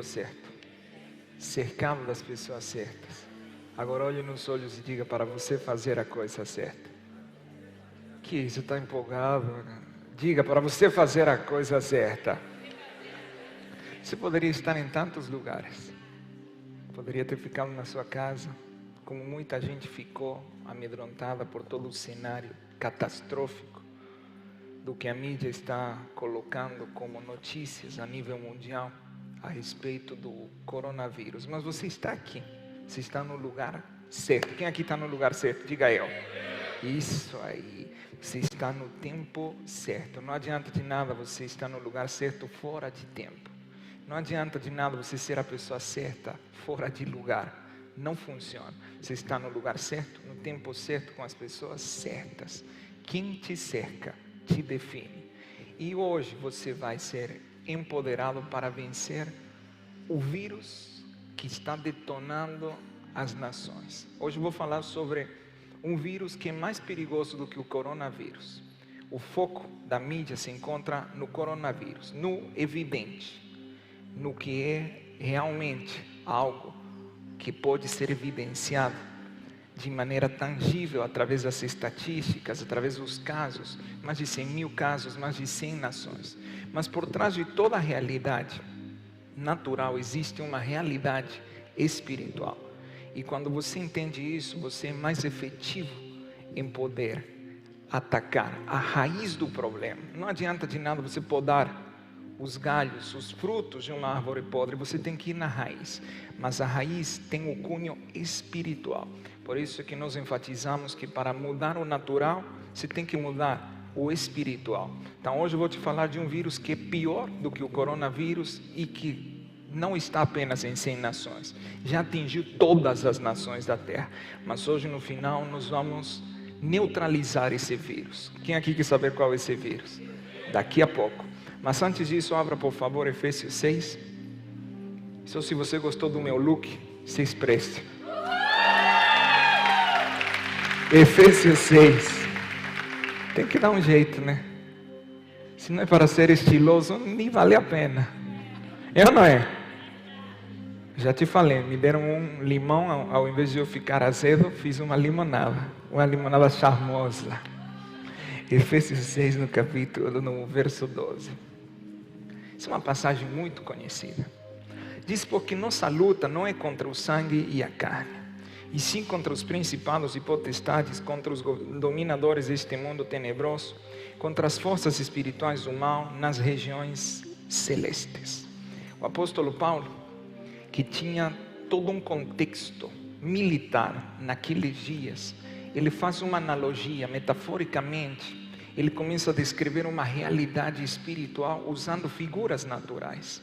certo, cercado das pessoas certas. Agora olhe nos olhos e diga: para você fazer a coisa certa. Que isso, está empolgado, né? Diga: para você fazer a coisa certa. Você poderia estar em tantos lugares. Poderia ter ficado na sua casa, como muita gente ficou, amedrontada por todo o cenário catastrófico do que a mídia está colocando como notícias a nível mundial a respeito do coronavírus. Mas você está aqui, você está no lugar certo. Quem aqui está no lugar certo? Diga eu. Isso aí, você está no tempo certo. Não adianta de nada você estar no lugar certo fora de tempo. Não adianta de nada você ser a pessoa certa fora de lugar. Não funciona. Você está no lugar certo, no tempo certo, com as pessoas certas. Quem te cerca te define. E hoje você vai ser empoderado para vencer o vírus que está detonando as nações. Hoje eu vou falar sobre um vírus que é mais perigoso do que o coronavírus. O foco da mídia se encontra no coronavírus, no evidente, no que é realmente algo que pode ser evidenciado de maneira tangível através das estatísticas, através dos casos, mais de 100 mil casos, mais de 100 nações. Mas por trás de toda a realidade natural existe uma realidade espiritual. E quando você entende isso, você é mais efetivo em poder atacar a raiz do problema. Não adianta de nada você podar os galhos, os frutos de uma árvore podre, você tem que ir na raiz. Mas a raiz tem o cunho espiritual. Por isso que nós enfatizamos que para mudar o natural, você tem que mudar o espiritual. Então hoje eu vou te falar de um vírus que é pior do que o coronavírus e que não está apenas em 100 nações. Já atingiu todas as nações da Terra. Mas hoje no final nós vamos neutralizar esse vírus. Quem aqui quer saber qual é esse vírus? Daqui a pouco. Mas antes disso, abra por favor Efésios 6. Só se você gostou do meu look, se expresse. Efésios 6. Tem que dar um jeito, né? Se não é para ser estiloso, nem vale a pena. É ou não é? Já te falei, me deram um limão, ao invés de eu ficar azedo, fiz uma limonada charmosa. Efésios 6 no verso 12. Isso é uma passagem muito conhecida. Diz: porque nossa luta não é contra o sangue e a carne, e sim contra os principados e potestades, contra os dominadores deste mundo tenebroso, contra as forças espirituais do mal nas regiões celestes. O apóstolo Paulo, que tinha todo um contexto militar naqueles dias, ele faz uma analogia, metaforicamente, ele começa a descrever uma realidade espiritual usando figuras naturais.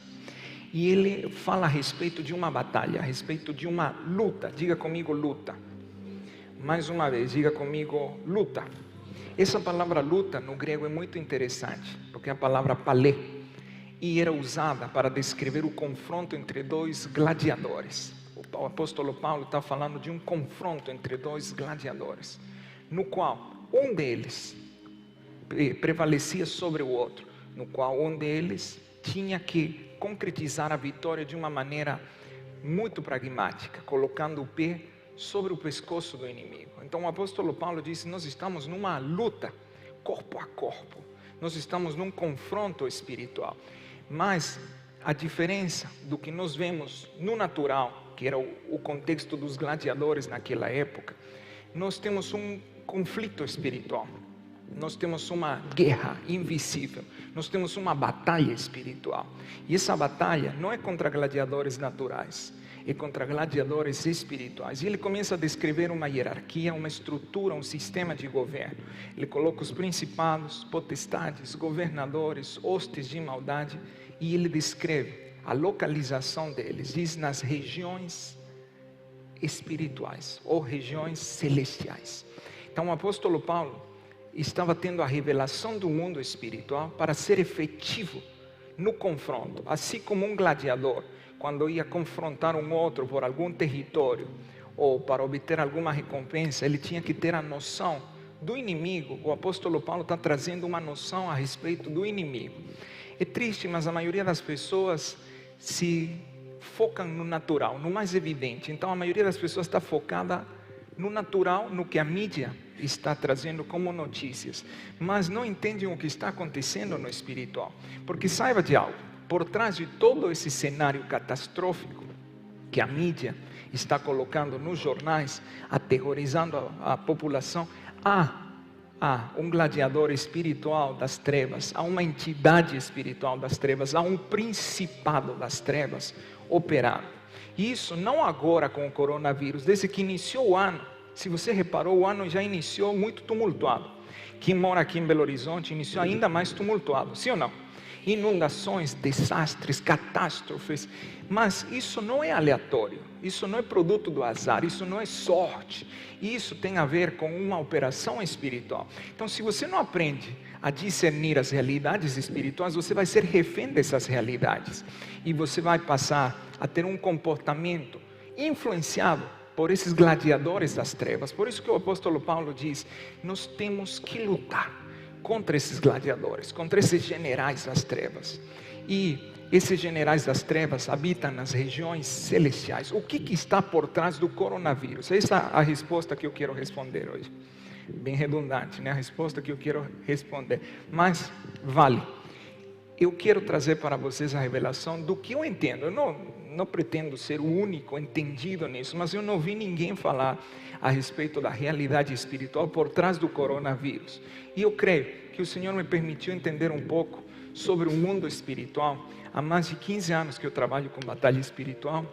E ele fala a respeito de uma batalha, a respeito de uma luta. Diga comigo, luta. Mais uma vez, diga comigo, luta. Essa palavra luta no grego é muito interessante, porque é a palavra palé, e era usada para descrever o confronto entre dois gladiadores. O apóstolo Paulo está falando de um confronto entre dois gladiadores, no qual um deles prevalecia sobre o outro, no qual um deles tinha que concretizar a vitória de uma maneira muito pragmática, colocando o pé sobre o pescoço do inimigo. Então o apóstolo Paulo disse: nós estamos numa luta corpo a corpo, nós estamos num confronto espiritual. Mas a diferença do que nós vemos no natural, que era o contexto dos gladiadores naquela época, nós temos um conflito espiritual. Nós temos uma guerra invisível, nós temos uma batalha espiritual. E essa batalha não é contra gladiadores naturais, é contra gladiadores espirituais. E ele começa a descrever uma hierarquia, uma estrutura, um sistema de governo. Ele coloca os principados, potestades, governadores, hostes de maldade, e ele descreve a localização deles. Diz: nas regiões espirituais ou regiões celestiais. Então o apóstolo Paulo estava tendo a revelação do mundo espiritual para ser efetivo no confronto. Assim como um gladiador, quando ia confrontar um outro por algum território ou para obter alguma recompensa, ele tinha que ter a noção do inimigo. O apóstolo Paulo está trazendo uma noção a respeito do inimigo. É triste, mas a maioria das pessoas se focam no natural, no mais evidente. Então a maioria das pessoas está focada no natural, no que a mídia está trazendo como notícias, mas não entendem o que está acontecendo no espiritual. Porque saiba de algo, por trás de todo esse cenário catastrófico que a mídia está colocando nos jornais, aterrorizando a população, há um gladiador espiritual das trevas, há uma entidade espiritual das trevas, há um principado das trevas operando. E isso não agora com o coronavírus, desde que iniciou o ano. Se você reparou, o ano já iniciou muito tumultuado. Quem mora aqui em Belo Horizonte iniciou ainda mais tumultuado, sim ou não? Inundações, desastres, catástrofes, mas isso não é aleatório, isso não é produto do azar, isso não é sorte, isso tem a ver com uma operação espiritual. Então, se você não aprende a discernir as realidades espirituais, você vai ser refém dessas realidades e você vai passar a ter um comportamento influenciado por esses gladiadores das trevas. Por isso que o apóstolo Paulo diz: nós temos que lutar contra esses gladiadores, contra esses generais das trevas. E esses generais das trevas habitam nas regiões celestiais. O que está por trás do coronavírus? Essa é a resposta que eu quero responder hoje. Bem redundante, né? A resposta que eu quero responder, mas vale. Eu quero trazer para vocês a revelação do que eu entendo. Eu não pretendo ser o único entendido nisso, mas eu não vi ninguém falar a respeito da realidade espiritual por trás do coronavírus. E eu creio que o Senhor me permitiu entender um pouco sobre o mundo espiritual. Há mais de 15 anos que eu trabalho com batalha espiritual.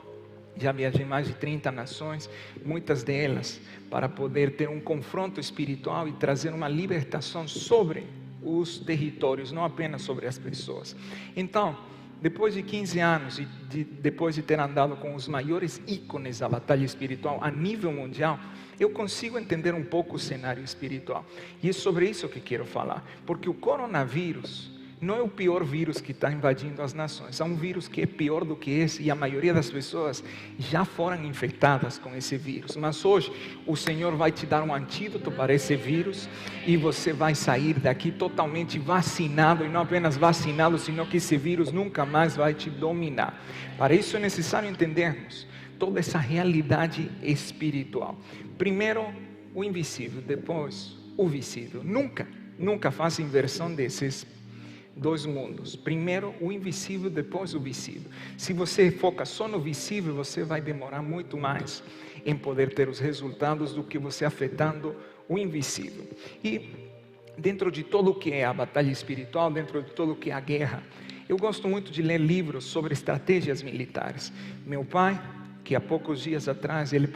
Já viajei em mais de 30 nações, muitas delas para poder ter um confronto espiritual e trazer uma libertação sobre os territórios, não apenas sobre as pessoas. Então, depois de 15 anos e depois de ter andado com os maiores ícones da batalha espiritual a nível mundial, eu consigo entender um pouco o cenário espiritual. E é sobre isso que quero falar, porque o coronavírus não é o pior vírus que está invadindo as nações. Há um vírus que é pior do que esse e a maioria das pessoas já foram infectadas com esse vírus. Mas hoje o Senhor vai te dar um antídoto para esse vírus e você vai sair daqui totalmente vacinado, e não apenas vacinado, senão que esse vírus nunca mais vai te dominar. Para isso é necessário entendermos toda essa realidade espiritual. Primeiro o invisível, depois o visível. Nunca faça inversão desses dois mundos. Primeiro o invisível, depois o visível. Se você foca só no visível, você vai demorar muito mais em poder ter os resultados do que você afetando o invisível. E dentro de todo o que é a batalha espiritual, dentro de todo o que é a guerra, eu gosto muito de ler livros sobre estratégias militares. Meu pai, que há poucos dias atrás ele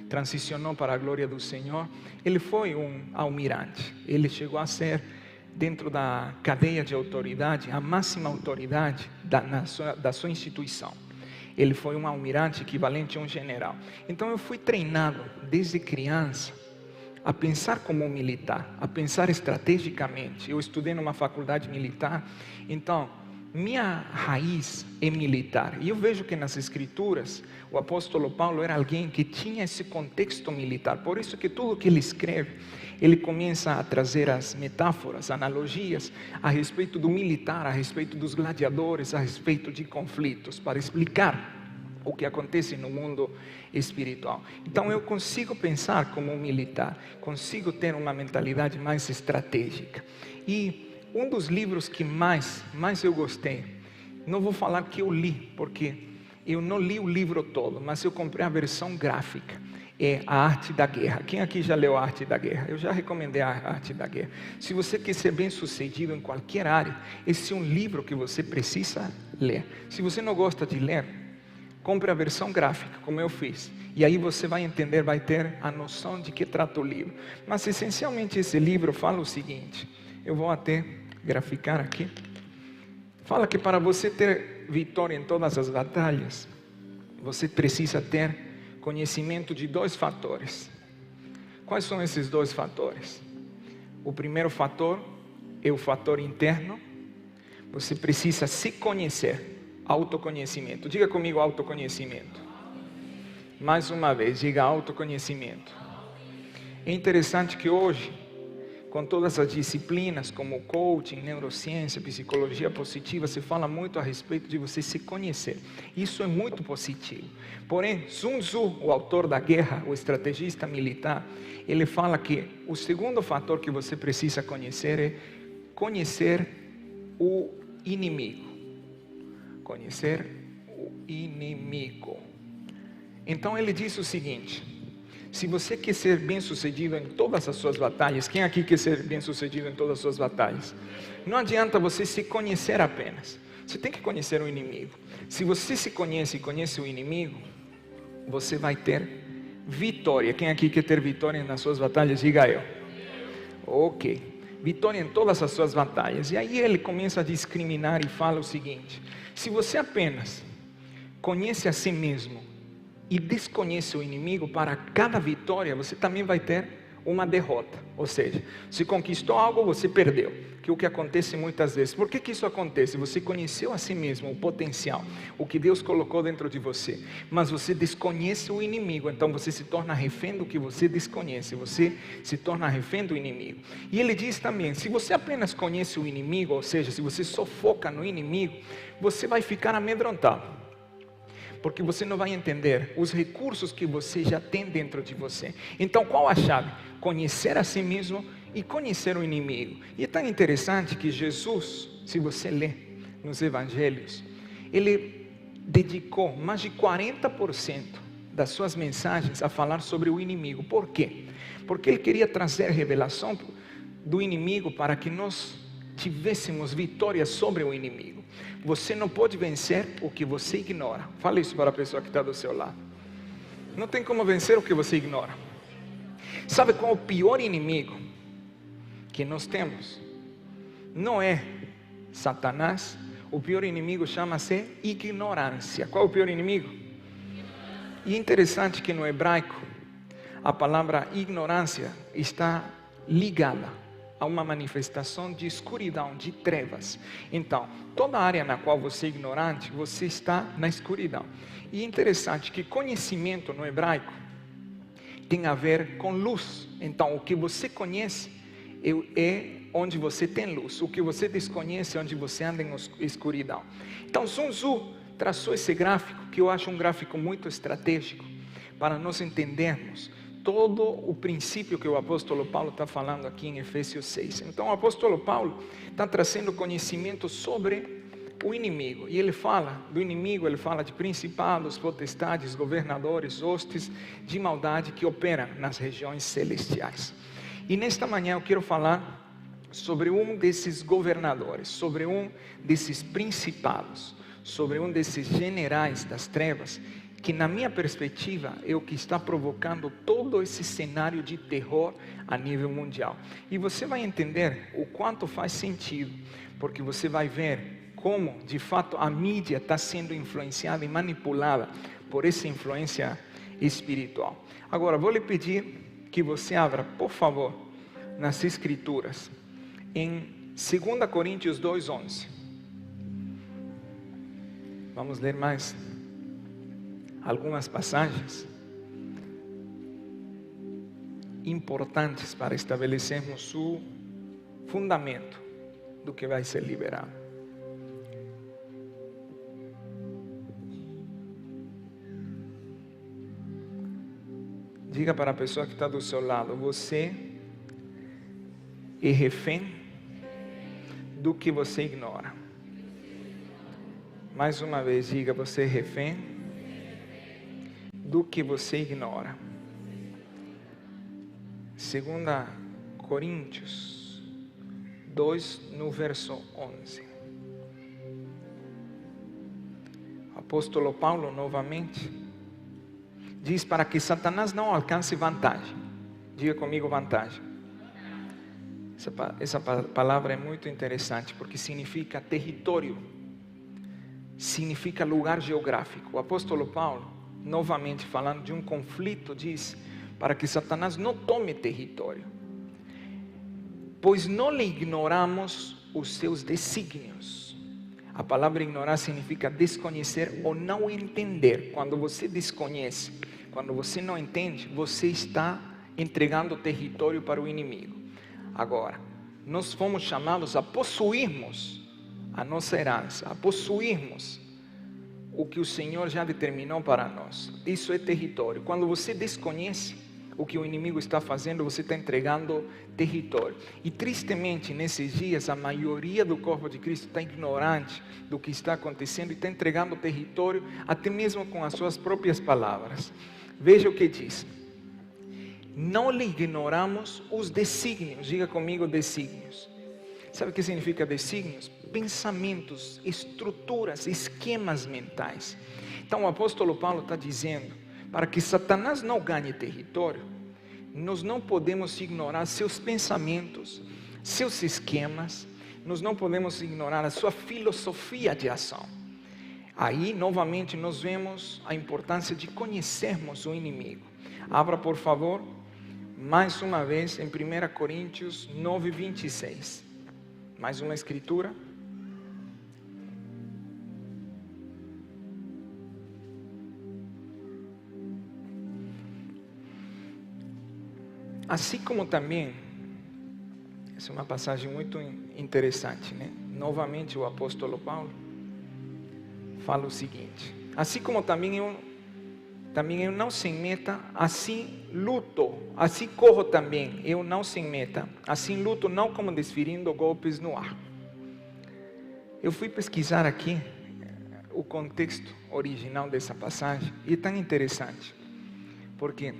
transicionou para a glória do Senhor, ele foi um almirante. Ele chegou a ser, dentro da cadeia de autoridade, a máxima autoridade da sua instituição. Ele foi um almirante equivalente a um general. Então eu fui treinado desde criança a pensar como um militar, a pensar estrategicamente. Eu estudei numa faculdade militar, então minha raiz é militar. E eu vejo que nas escrituras o apóstolo Paulo era alguém que tinha esse contexto militar. Por isso que tudo que ele escreve, ele começa a trazer as metáforas, analogias a respeito do militar, a respeito dos gladiadores, a respeito de conflitos, para explicar o que acontece no mundo espiritual. Então eu consigo pensar como um militar, consigo ter uma mentalidade mais estratégica. E um dos livros que mais eu gostei, não vou falar que eu li, porque eu não li o livro todo, mas eu comprei a versão gráfica, é A Arte da Guerra. Quem aqui já leu A Arte da Guerra? Eu já recomendei a Arte da Guerra. Se você quer ser bem sucedido em qualquer área, esse é um livro que você precisa ler. Se você não gosta de ler, compre a versão gráfica, como eu fiz, e aí você vai entender, vai ter a noção de que trata o livro. Mas essencialmente esse livro fala o seguinte, eu vou até graficar aqui, fala que para você ter vitória em todas as batalhas, você precisa ter conhecimento de dois fatores. Quais são esses dois fatores? O primeiro fator é o fator interno. Você precisa se conhecer, autoconhecimento. Diga comigo autoconhecimento. Mais uma vez, diga autoconhecimento. É interessante que hoje com todas as disciplinas como coaching, neurociência, psicologia positiva, se fala muito a respeito de você se conhecer. Isso é muito positivo. Porém, Sun Tzu, o autor da guerra, o estrategista militar, ele fala que o segundo fator que você precisa conhecer é conhecer o inimigo. Conhecer o inimigo. Então ele diz o seguinte: se você quer ser bem-sucedido em todas as suas batalhas, quem aqui quer ser bem-sucedido em todas as suas batalhas? Não adianta você se conhecer apenas. Você tem que conhecer o inimigo. Se você se conhece e conhece o inimigo, você vai ter vitória. Quem aqui quer ter vitória nas suas batalhas? Diga eu. Ok. Vitória em todas as suas batalhas. E aí ele começa a discriminar e fala o seguinte: se você apenas conhece a si mesmo e desconhece o inimigo, para cada vitória você também vai ter uma derrota. Ou seja, se conquistou algo, você perdeu, que é o que acontece muitas vezes. Por que isso acontece? Você conheceu a si mesmo, o potencial, o que Deus colocou dentro de você, mas você desconhece o inimigo, então você se torna refém do que você desconhece, você se torna refém do inimigo. E ele diz também, se você apenas conhece o inimigo, ou seja, se você só foca no inimigo, você vai ficar amedrontado, porque você não vai entender os recursos que você já tem dentro de você. Então qual a chave? Conhecer a si mesmo e conhecer o inimigo. E é tão interessante que Jesus, se você lê nos evangelhos, ele dedicou mais de 40% das suas mensagens a falar sobre o inimigo. Por quê? Porque ele queria trazer revelação do inimigo para que nós tivéssemos vitória sobre o inimigo. Você não pode vencer o que você ignora. Fala isso para a pessoa que está do seu lado. Não tem como vencer o que você ignora. Sabe qual é o pior inimigo que nós temos? Não é Satanás. O pior inimigo chama-se ignorância. Qual é o pior inimigo? E é interessante que no hebraico a palavra ignorância está ligada a uma manifestação de escuridão, de trevas. Então, toda área na qual você é ignorante, você está na escuridão. E é interessante que conhecimento no hebraico tem a ver com luz. Então, o que você conhece é onde você tem luz. O que você desconhece é onde você anda em escuridão. Então, Sun Tzu traçou esse gráfico, que eu acho um gráfico muito estratégico, para nós entendermos todo o princípio que o apóstolo Paulo está falando aqui em Efésios 6. Então o apóstolo Paulo está trazendo conhecimento sobre o inimigo. E ele fala do inimigo, ele fala de principados, potestades, governadores, hostes de maldade que operam nas regiões celestiais. E nesta manhã eu quero falar sobre um desses governadores, sobre um desses principados, sobre um desses generais das trevas, que na minha perspectiva é o que está provocando todo esse cenário de terror a nível mundial. E você vai entender o quanto faz sentido, porque você vai ver como de fato a mídia está sendo influenciada e manipulada por essa influência espiritual. Agora vou lhe pedir que você abra, por favor, nas Escrituras, em 2 Coríntios 2:11. Vamos ler mais algumas passagens importantes para estabelecermos o fundamento do que vai ser liberado. Diga para a pessoa que está do seu lado: você é refém do que você ignora. Mais uma vez, diga: você é refém do que você ignora. 2 Coríntios 2, no verso 11. O apóstolo Paulo novamente diz para que Satanás não alcance vantagem. Diga comigo: vantagem. Essa palavra é muito interessante, porque significa território, significa lugar geográfico. O apóstolo Paulo, novamente falando de um conflito, diz para que Satanás não tome território, pois não lhe ignoramos os seus desígnios. A palavra ignorar significa desconhecer ou não entender. Quando você desconhece, quando você não entende, você está entregando território para o inimigo. Agora, nós fomos chamados a possuirmos a nossa herança, a possuirmos o que o Senhor já determinou para nós. Isso é território. Quando você desconhece o que o inimigo está fazendo, você está entregando território. E tristemente, nesses dias, a maioria do corpo de Cristo está ignorante do que está acontecendo e está entregando território, até mesmo com as suas próprias palavras. Veja o que diz: não lhe ignoramos os desígnios. Diga comigo, desígnios. Sabe o que significa desígnios? Pensamentos, estruturas, esquemas mentais. Então o apóstolo Paulo está dizendo, para que Satanás não ganhe território, nós não podemos ignorar seus pensamentos, seus esquemas, nós não podemos ignorar a sua filosofia de ação. Aí novamente nós vemos a importância de conhecermos o inimigo. Abra por favor, mais uma vez em 1 Coríntios 9:26. Mais uma escritura. Assim como também, essa é uma passagem muito interessante, né? Novamente o apóstolo Paulo fala o seguinte: assim como também eu não sem meta, assim luto, assim corro também, eu não sem meta, assim luto, não como desferindo golpes no ar. Eu fui pesquisar aqui o contexto original dessa passagem, e é tão interessante, porque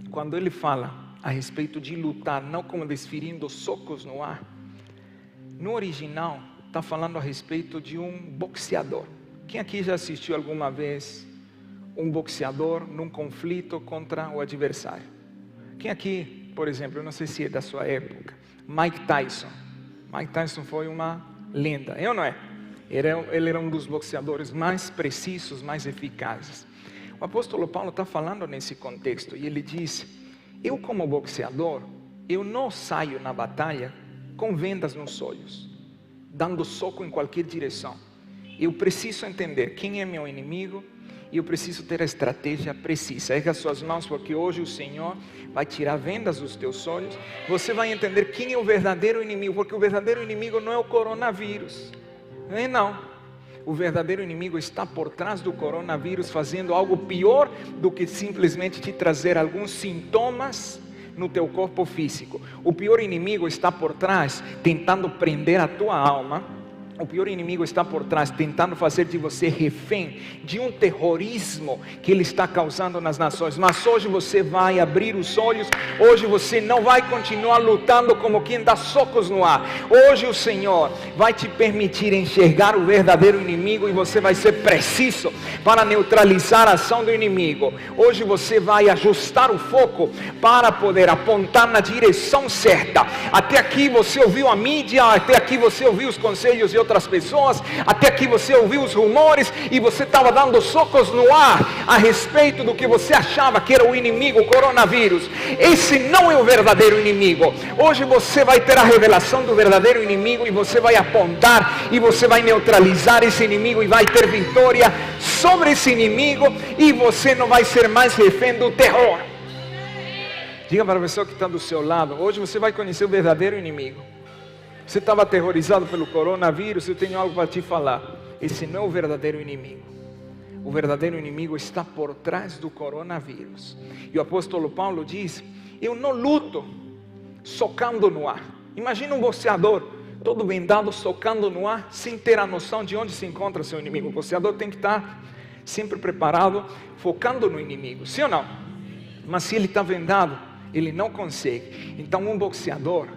quando ele fala a respeito de lutar, não como desferindo socos no ar, no original está falando a respeito de um boxeador. Quem aqui já assistiu alguma vez um boxeador num conflito contra o adversário? Quem aqui, por exemplo, eu não sei se é da sua época, Mike Tyson. Mike Tyson foi uma lenda, é ou não é? Ele era um dos boxeadores mais precisos, mais eficazes. O apóstolo Paulo está falando nesse contexto, e ele diz: eu como boxeador, eu não saio na batalha com vendas nos olhos, dando soco em qualquer direção. Eu preciso entender quem é meu inimigo, e eu preciso ter a estratégia precisa. Erga as suas mãos, porque hoje o Senhor vai tirar vendas dos teus olhos. Você vai entender quem é o verdadeiro inimigo, porque o verdadeiro inimigo não é o coronavírus, não. O verdadeiro inimigo está por trás do coronavírus, fazendo algo pior do que simplesmente te trazer alguns sintomas no teu corpo físico. O pior inimigo está por trás, tentando prender a tua alma. O pior inimigo está por trás, tentando fazer de você refém de um terrorismo que ele está causando nas nações. Mas hoje você vai abrir os olhos. Hoje você não vai continuar lutando como quem dá socos no ar. Hoje o Senhor vai te permitir enxergar o verdadeiro inimigo, e você vai ser preciso para neutralizar a ação do inimigo. Hoje você vai ajustar o foco para poder apontar na direção certa. Até aqui você ouviu a mídia, até aqui você ouviu os conselhos de outras pessoas, até aqui você ouviu os rumores, e você estava dando socos no ar a respeito do que você achava que era o inimigo, o coronavírus. Esse não é o verdadeiro inimigo. Hoje você vai ter a revelação do verdadeiro inimigo, e você vai apontar, e você vai neutralizar esse inimigo, e vai ter vitória sobre esse inimigo, e você não vai ser mais refém do terror. Diga para a pessoa que está do seu lado: hoje você vai conhecer o verdadeiro inimigo. Você estava aterrorizado pelo coronavírus? Eu tenho algo para te falar. Esse não é o verdadeiro inimigo. O verdadeiro inimigo está por trás do coronavírus. E o apóstolo Paulo diz: eu não luto socando no ar. Imagina um boxeador todo vendado, socando no ar, sem ter a noção de onde se encontra seu inimigo. O boxeador tem que estar sempre preparado, focando no inimigo, sim ou não? Mas se ele está vendado, ele não consegue. Então um boxeador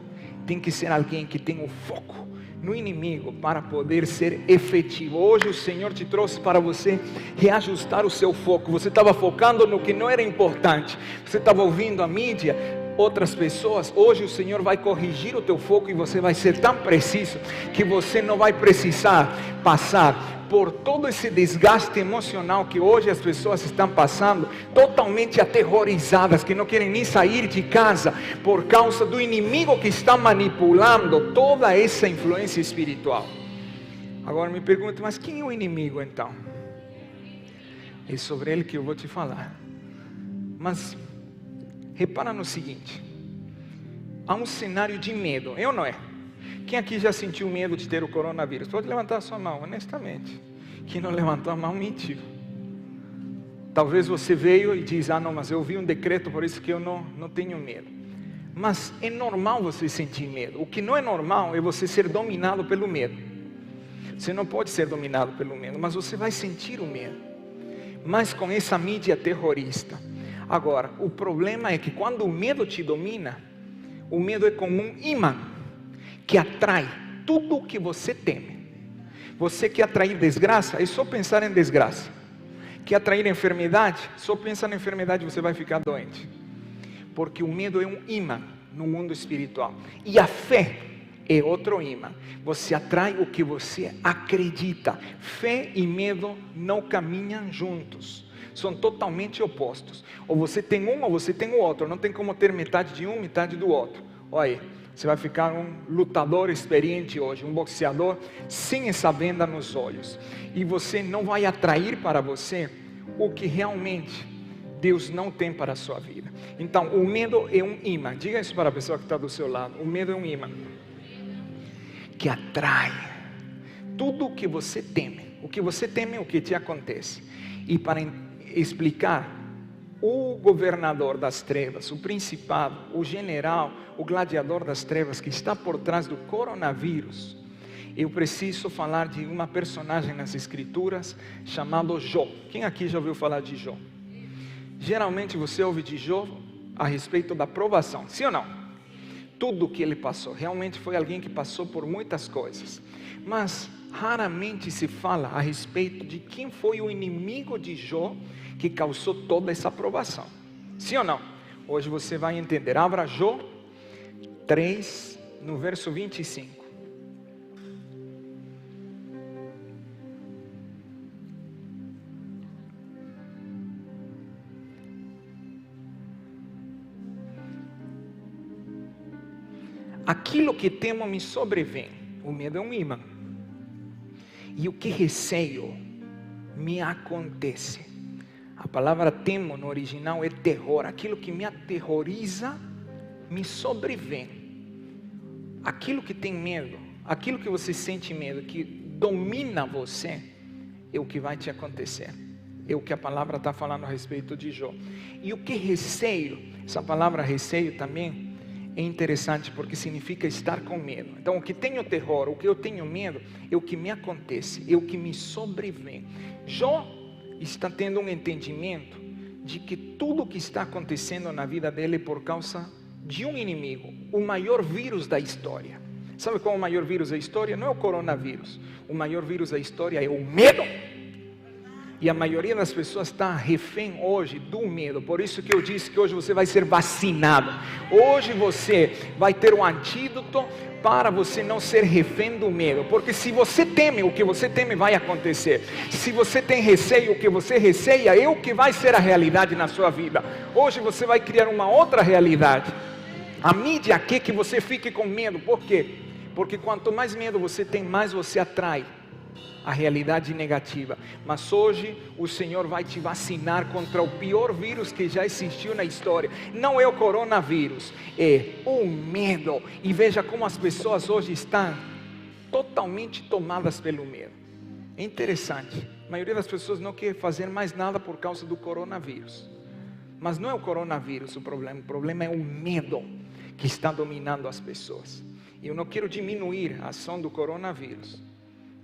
tem que ser alguém que tem o foco no inimigo para poder ser efetivo. Hoje o Senhor te trouxe para você reajustar o seu foco. Você estava focando no que não era importante. Você estava ouvindo a mídia, outras pessoas. Hoje o Senhor vai corrigir o teu foco, e você vai ser tão preciso que você não vai precisar passar por todo esse desgaste emocional que hoje as pessoas estão passando, totalmente aterrorizadas, que não querem nem sair de casa por causa do inimigo que está manipulando toda essa influência espiritual. Agora me pergunto: mas quem é o inimigo então? É sobre ele que eu vou te falar. Mas repara no seguinte: há um cenário de medo, é ou não é? Quem aqui já sentiu medo de ter o coronavírus? Pode levantar a sua mão, honestamente. Quem não levantou a mão, mentiu. Talvez você veio e diz, não, mas eu vi um decreto, por isso que eu não tenho medo. Mas é normal você sentir medo. O que não é normal é você ser dominado pelo medo. Você não pode ser dominado pelo medo, mas você vai sentir o medo. Mas com essa mídia terrorista. Agora, o problema é que quando o medo te domina, o medo é como um imã que atrai tudo o que você teme. Você quer atrair desgraça? É só pensar em desgraça. Quer atrair enfermidade? Só pensa na enfermidade, você vai ficar doente. Porque o medo é um imã no mundo espiritual. E a fé é outro imã. Você atrai o que você acredita. Fé e medo não caminham juntos. São totalmente opostos. Ou você tem um ou você tem o outro. Não tem como ter metade de um, metade do outro. Olha aí, você vai ficar um lutador experiente hoje, um boxeador sem essa venda nos olhos. E você não vai atrair para você o que realmente Deus não tem para a sua vida. Então, o medo é um imã. Diga isso para a pessoa que está do seu lado. O medo é um imã que atrai tudo o que você teme. O que você teme é o que te acontece. E para explicar, o governador das trevas, o principado, o general, o gladiador das trevas que está por trás do coronavírus, eu preciso falar de uma personagem nas escrituras chamado Jó. Quem aqui já ouviu falar de Jó? Geralmente você ouve de Jó a respeito da provação, sim ou não? Tudo o que ele passou, realmente foi alguém que passou por muitas coisas. Mas raramente se fala a respeito de quem foi o inimigo de Jó que causou toda essa provação. Sim ou não? Hoje você vai entender. Abra Jó 3, no verso 25. Aquilo que temo me sobrevém. O medo é um imã. E o que receio me acontece. A palavra temo no original é terror. Aquilo que me aterroriza me sobrevém. Aquilo que tem medo, aquilo que você sente medo, que domina você, é o que vai te acontecer. É o que a palavra está falando a respeito de Jó. E o que receio, essa palavra receio também é interessante porque significa estar com medo. Então o que tenho terror, o que eu tenho medo, é o que me acontece, é o que me sobrevém. Jó está tendo um entendimento de que tudo o que está acontecendo na vida dele é por causa de um inimigo, o maior vírus da história. Sabe qual é o maior vírus da história? Não é o coronavírus. O maior vírus da história é o medo. E a maioria das pessoas está refém hoje do medo. Por isso que eu disse que hoje você vai ser vacinado. Hoje você vai ter um antídoto para você não ser refém do medo. Porque se você teme, o que você teme vai acontecer. Se você tem receio, o que você receia é o que vai ser a realidade na sua vida. Hoje você vai criar uma outra realidade. A mídia quer que você fique com medo. Por quê? Porque quanto mais medo você tem, mais você atrai a realidade negativa. Mas hoje o Senhor vai te vacinar contra o pior vírus que já existiu na história. Não é o coronavírus, é o medo. E veja como as pessoas hoje estão totalmente tomadas pelo medo. É interessante, a maioria das pessoas não quer fazer mais nada por causa do coronavírus. Mas não é o coronavírus o problema é o medo que está dominando as pessoas. Eu não quero diminuir a ação do coronavírus.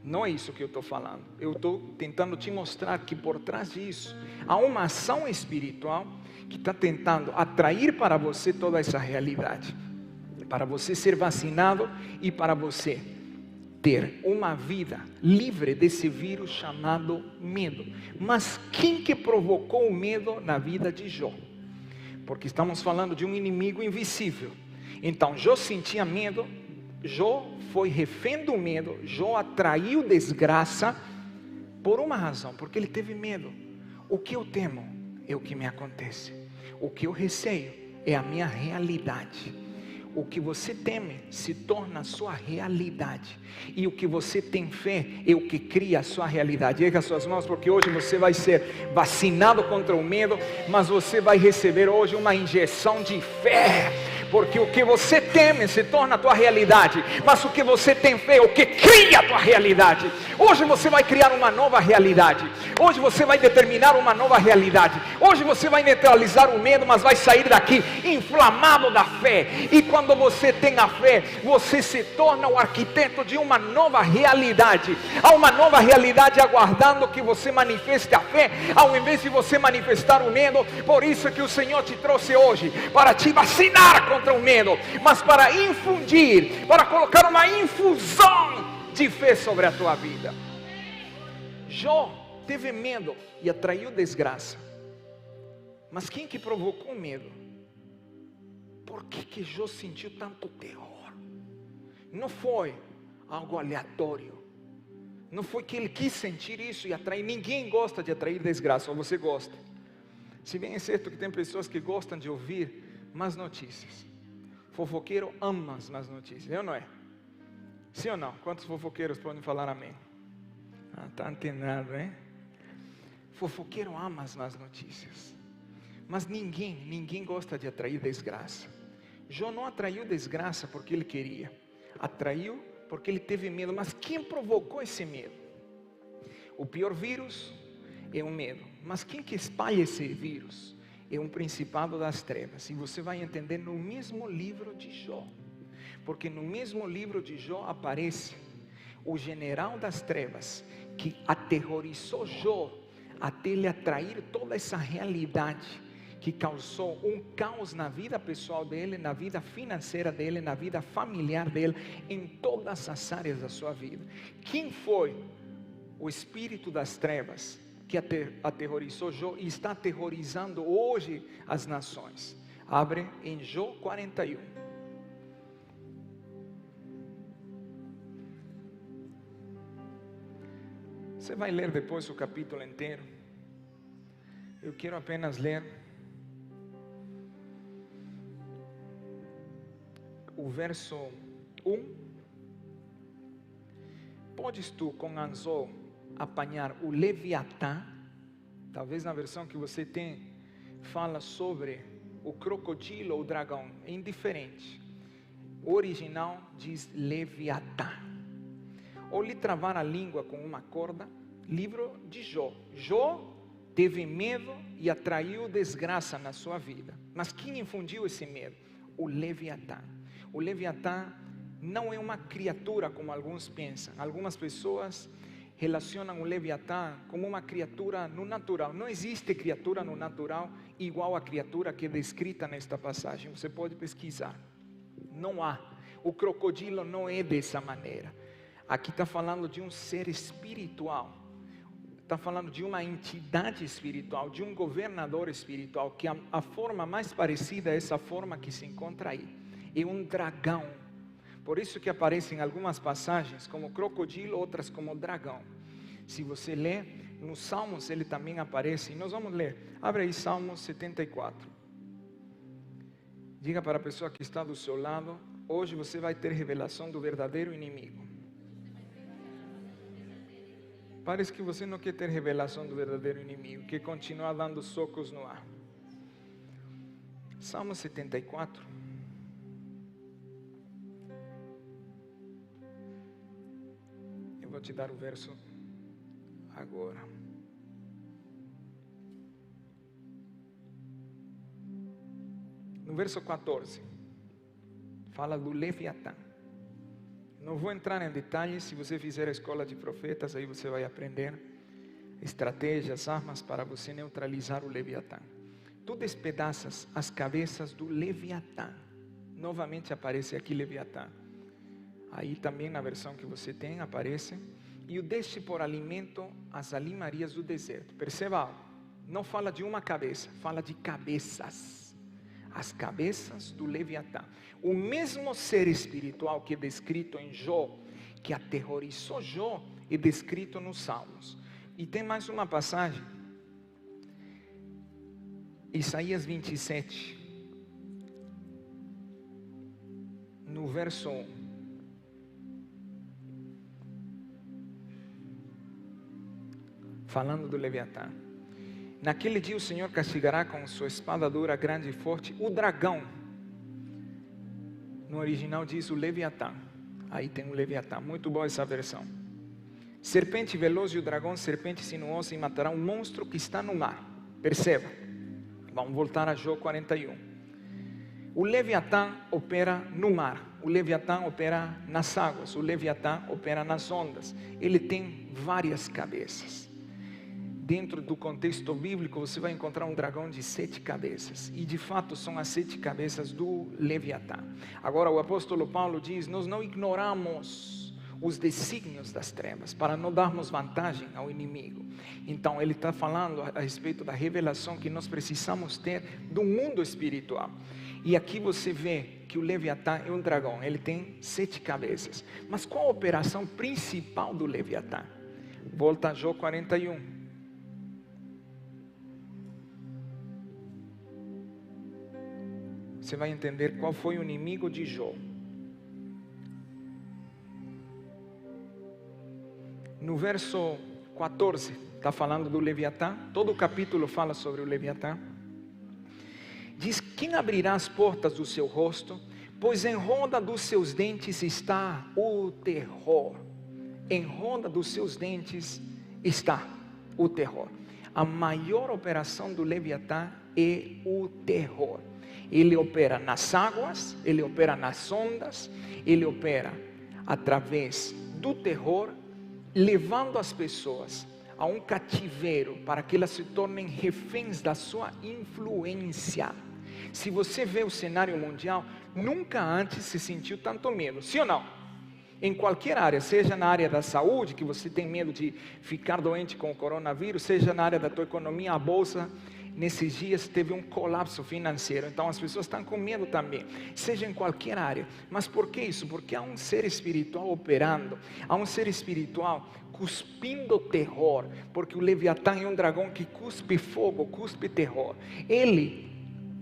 Não é isso que eu estou falando. Eu estou tentando te mostrar que por trás disso há uma ação espiritual que está tentando atrair para você toda essa realidade. Para você ser vacinado e para você ter uma vida livre desse vírus chamado medo. Mas quem que provocou o medo na vida de Jó? Porque estamos falando de um inimigo invisível. Então Jó sentia medo. Jó foi refém do medo. Jó atraiu desgraça por uma razão, porque ele teve medo. O que eu temo é o que me acontece. O que eu receio é a minha realidade. o que você teme se torna a sua realidade. E o que você tem fé é o que cria a sua realidade. Erga suas mãos, porque hoje você vai ser vacinado contra o medo, mas você vai receber hoje uma injeção de fé. Porque o que você teme se torna a tua realidade, mas o que você tem fé é o que cria a tua realidade. Hoje você vai criar uma nova realidade. Hoje você vai determinar uma nova realidade. Hoje você vai neutralizar o medo, mas vai sair daqui inflamado da fé. E quando você tem a fé, você se torna o arquiteto de uma nova realidade. Há uma nova realidade aguardando que você manifeste a fé, ao invés de você manifestar o medo. Por isso que o Senhor te trouxe hoje, para te vacinar contra o medo, mas para infundir, para colocar uma infusão de fé sobre a tua vida. Jó teve medo e atraiu desgraça. Mas quem que provocou o medo? Por que Jó sentiu tanto terror? Não foi algo aleatório. Não foi que ele quis sentir isso e atrair. Ninguém gosta de atrair desgraça, ou você gosta? Se bem é certo que tem pessoas que gostam de ouvir más notícias. Fofoqueiro ama as más notícias, eu não é? Sim ou não? Quantos fofoqueiros podem falar amém? Está antenado, hein? Fofoqueiro ama as más notícias. Mas ninguém gosta de atrair desgraça. Jó não atraiu desgraça porque ele queria. Atraiu porque ele teve medo. Mas quem provocou esse medo? O pior vírus é o medo. Mas quem que espalha esse vírus? É um principado das trevas. E você vai entender no mesmo livro de Jó. Porque no mesmo livro de Jó aparece o general das trevas que aterrorizou Jó até ele atrair toda essa realidade que causou um caos na vida pessoal dele, na vida financeira dele, na vida familiar dele, em todas as áreas da sua vida. Quem foi o espírito das trevas que aterrorizou Jó e está aterrorizando hoje as nações? Abre em Jó 41. Você vai ler depois o capítulo inteiro. Eu quero apenas ler o verso 1. Podes tu com anzol apanhar o Leviatã? Talvez na versão que você tem fala sobre o crocodilo ou o dragão, é indiferente. O original diz Leviatã. Ou lhe travar a língua com uma corda. Livro de Jó. Jó teve medo e atraiu desgraça na sua vida. Mas quem infundiu esse medo? O Leviatã. O Leviatã não é uma criatura como alguns pensam. Algumas pessoas relacionam o Leviatã como uma criatura no natural. Não existe criatura no natural igual à criatura que é descrita nesta passagem. Você pode pesquisar. Não há. O crocodilo não é dessa maneira. Aqui está falando de um ser espiritual. Está falando de uma entidade espiritual, de um governador espiritual, que a forma mais parecida é essa forma que se encontra aí. É um dragão. Por isso que aparecem algumas passagens como crocodilo, outras como dragão. Se você ler, nos Salmos ele também aparece. E nós vamos ler. Abre aí Salmos 74. Diga para a pessoa que está do seu lado: hoje você vai ter revelação do verdadeiro inimigo. Parece que você não quer ter revelação do verdadeiro inimigo, quer continuar dando socos no ar. Salmo 74. Eu vou te dar o verso agora. No verso 14, fala do Leviatã. Não vou entrar em detalhes. Se você fizer a escola de profetas, aí você vai aprender estratégias, armas para você neutralizar o Leviatã. Tu despedaças as cabeças do Leviatã. Novamente aparece aqui Leviatã. Aí também na versão que você tem aparece. E o deste por alimento às alimarias do deserto. Perceba algo. Não fala de uma cabeça, fala de cabeças. As cabeças do Leviatã. O mesmo ser espiritual que é descrito em Jó, que aterrorizou Jó, é descrito nos Salmos. E tem mais uma passagem. Isaías 27. verso 1. Falando do Leviatã. Naquele dia o Senhor castigará com sua espada dura, grande e forte, o dragão. No original diz o Leviatã. Aí tem o Leviatã, muito boa essa versão. Serpente veloz e o dragão, serpente sinuosa, e matará um monstro que está no mar. Perceba, vamos voltar a Jó 41. O Leviatã opera no mar, o Leviatã opera nas águas, o Leviatã opera nas ondas. Ele tem várias cabeças. Dentro do contexto bíblico você vai encontrar um dragão de 7 cabeças. E de fato são as 7 cabeças do Leviatã. Agora o apóstolo Paulo diz, nós não ignoramos os desígnios das trevas, para não darmos vantagem ao inimigo. Então ele está falando a respeito da revelação que nós precisamos ter do mundo espiritual. E aqui você vê que o Leviatã é um dragão, ele tem 7 cabeças. Mas qual a operação principal do Leviatã? Volta a Jó 41. Você vai entender qual foi o inimigo de Jó. No verso 14, está falando do Leviatã. Todo o capítulo fala sobre o Leviatã. Diz, quem abrirá as portas do seu rosto? Pois em roda dos seus dentes está o terror. Em roda dos seus dentes está o terror. A maior operação do Leviatã é o terror. Ele opera nas águas, ele opera nas ondas, ele opera através do terror, levando as pessoas a um cativeiro para que elas se tornem reféns da sua influência. Se você vê o cenário mundial, nunca antes se sentiu tanto medo, sim ou não? Em qualquer área, seja na área da saúde, que você tem medo de ficar doente com o coronavírus, seja na área da tua economia, a bolsa, nesses dias teve um colapso financeiro, então as pessoas estão com medo também, seja em qualquer área. Mas por que isso? Porque há um ser espiritual operando, há um ser espiritual cuspindo terror, porque o Leviatã é um dragão que cuspe fogo, cuspe terror. Ele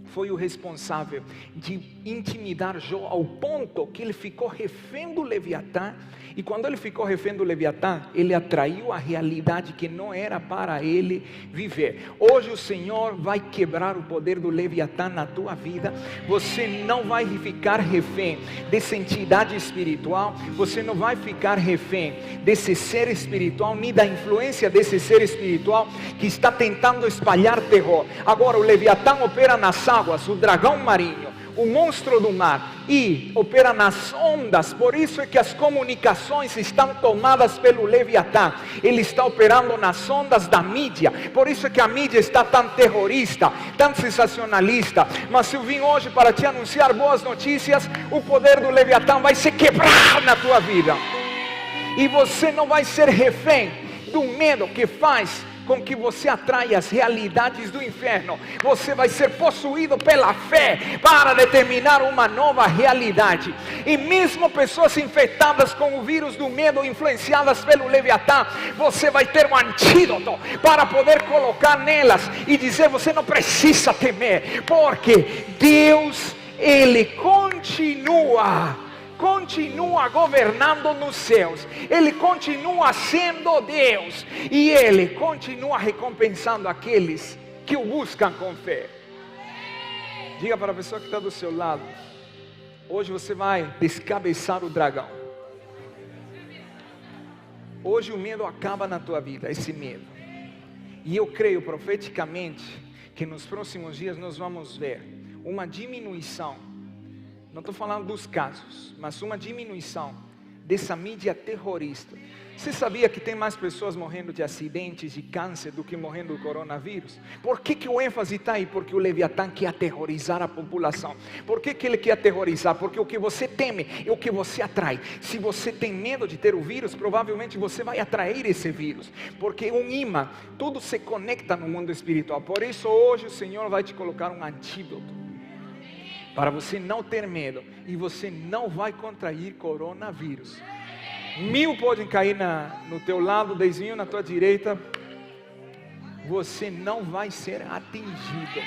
foi o responsável de intimidar Jó ao ponto que ele ficou refém do Leviatã. E quando ele ficou refém do Leviatã, ele atraiu a realidade que não era para ele viver. Hoje o Senhor vai quebrar o poder do Leviatã na tua vida. Você não vai ficar refém dessa entidade espiritual. Você não vai ficar refém desse ser espiritual, nem da influência desse ser espiritual que está tentando espalhar terror. Agora o Leviatã opera nas águas, o dragão marinho, o monstro do mar, e opera nas ondas. Por isso é que as comunicações estão tomadas pelo Leviatã. Ele está operando nas ondas da mídia. Por isso é que a mídia está tão terrorista, tão sensacionalista. Mas eu vim hoje para te anunciar boas notícias. O poder do Leviatã vai se quebrar na tua vida, e você não vai ser refém do medo que faz com que você atraia as realidades do inferno. Você vai ser possuído pela fé para determinar uma nova realidade. E mesmo pessoas infectadas com o vírus do medo, influenciadas pelo Leviatã, você vai ter um antídoto para poder colocar nelas e dizer: você não precisa temer, porque Deus, Ele continua governando nos céus. Ele continua sendo Deus, e Ele continua recompensando aqueles que o buscam com fé. Diga para a pessoa que está do seu lado: hoje você vai descabeçar o dragão. Hoje o medo acaba na tua vida, esse medo. E eu creio profeticamente que nos próximos dias nós vamos ver uma diminuição. Não estou falando dos casos, mas uma diminuição dessa mídia terrorista. Você sabia que tem mais pessoas morrendo de acidentes, de câncer, do que morrendo do coronavírus? Por que o ênfase está aí? Porque o Leviatã quer aterrorizar a população. Por que ele quer aterrorizar? Porque o que você teme é o que você atrai. Se você tem medo de ter o vírus, provavelmente você vai atrair esse vírus. Porque é um imã, tudo se conecta no mundo espiritual. Por isso hoje o Senhor vai te colocar um antídoto, para você não ter medo, e você não vai contrair coronavírus. 1000 podem cair no teu lado, 10.000 na tua direita. Você não vai ser atingido.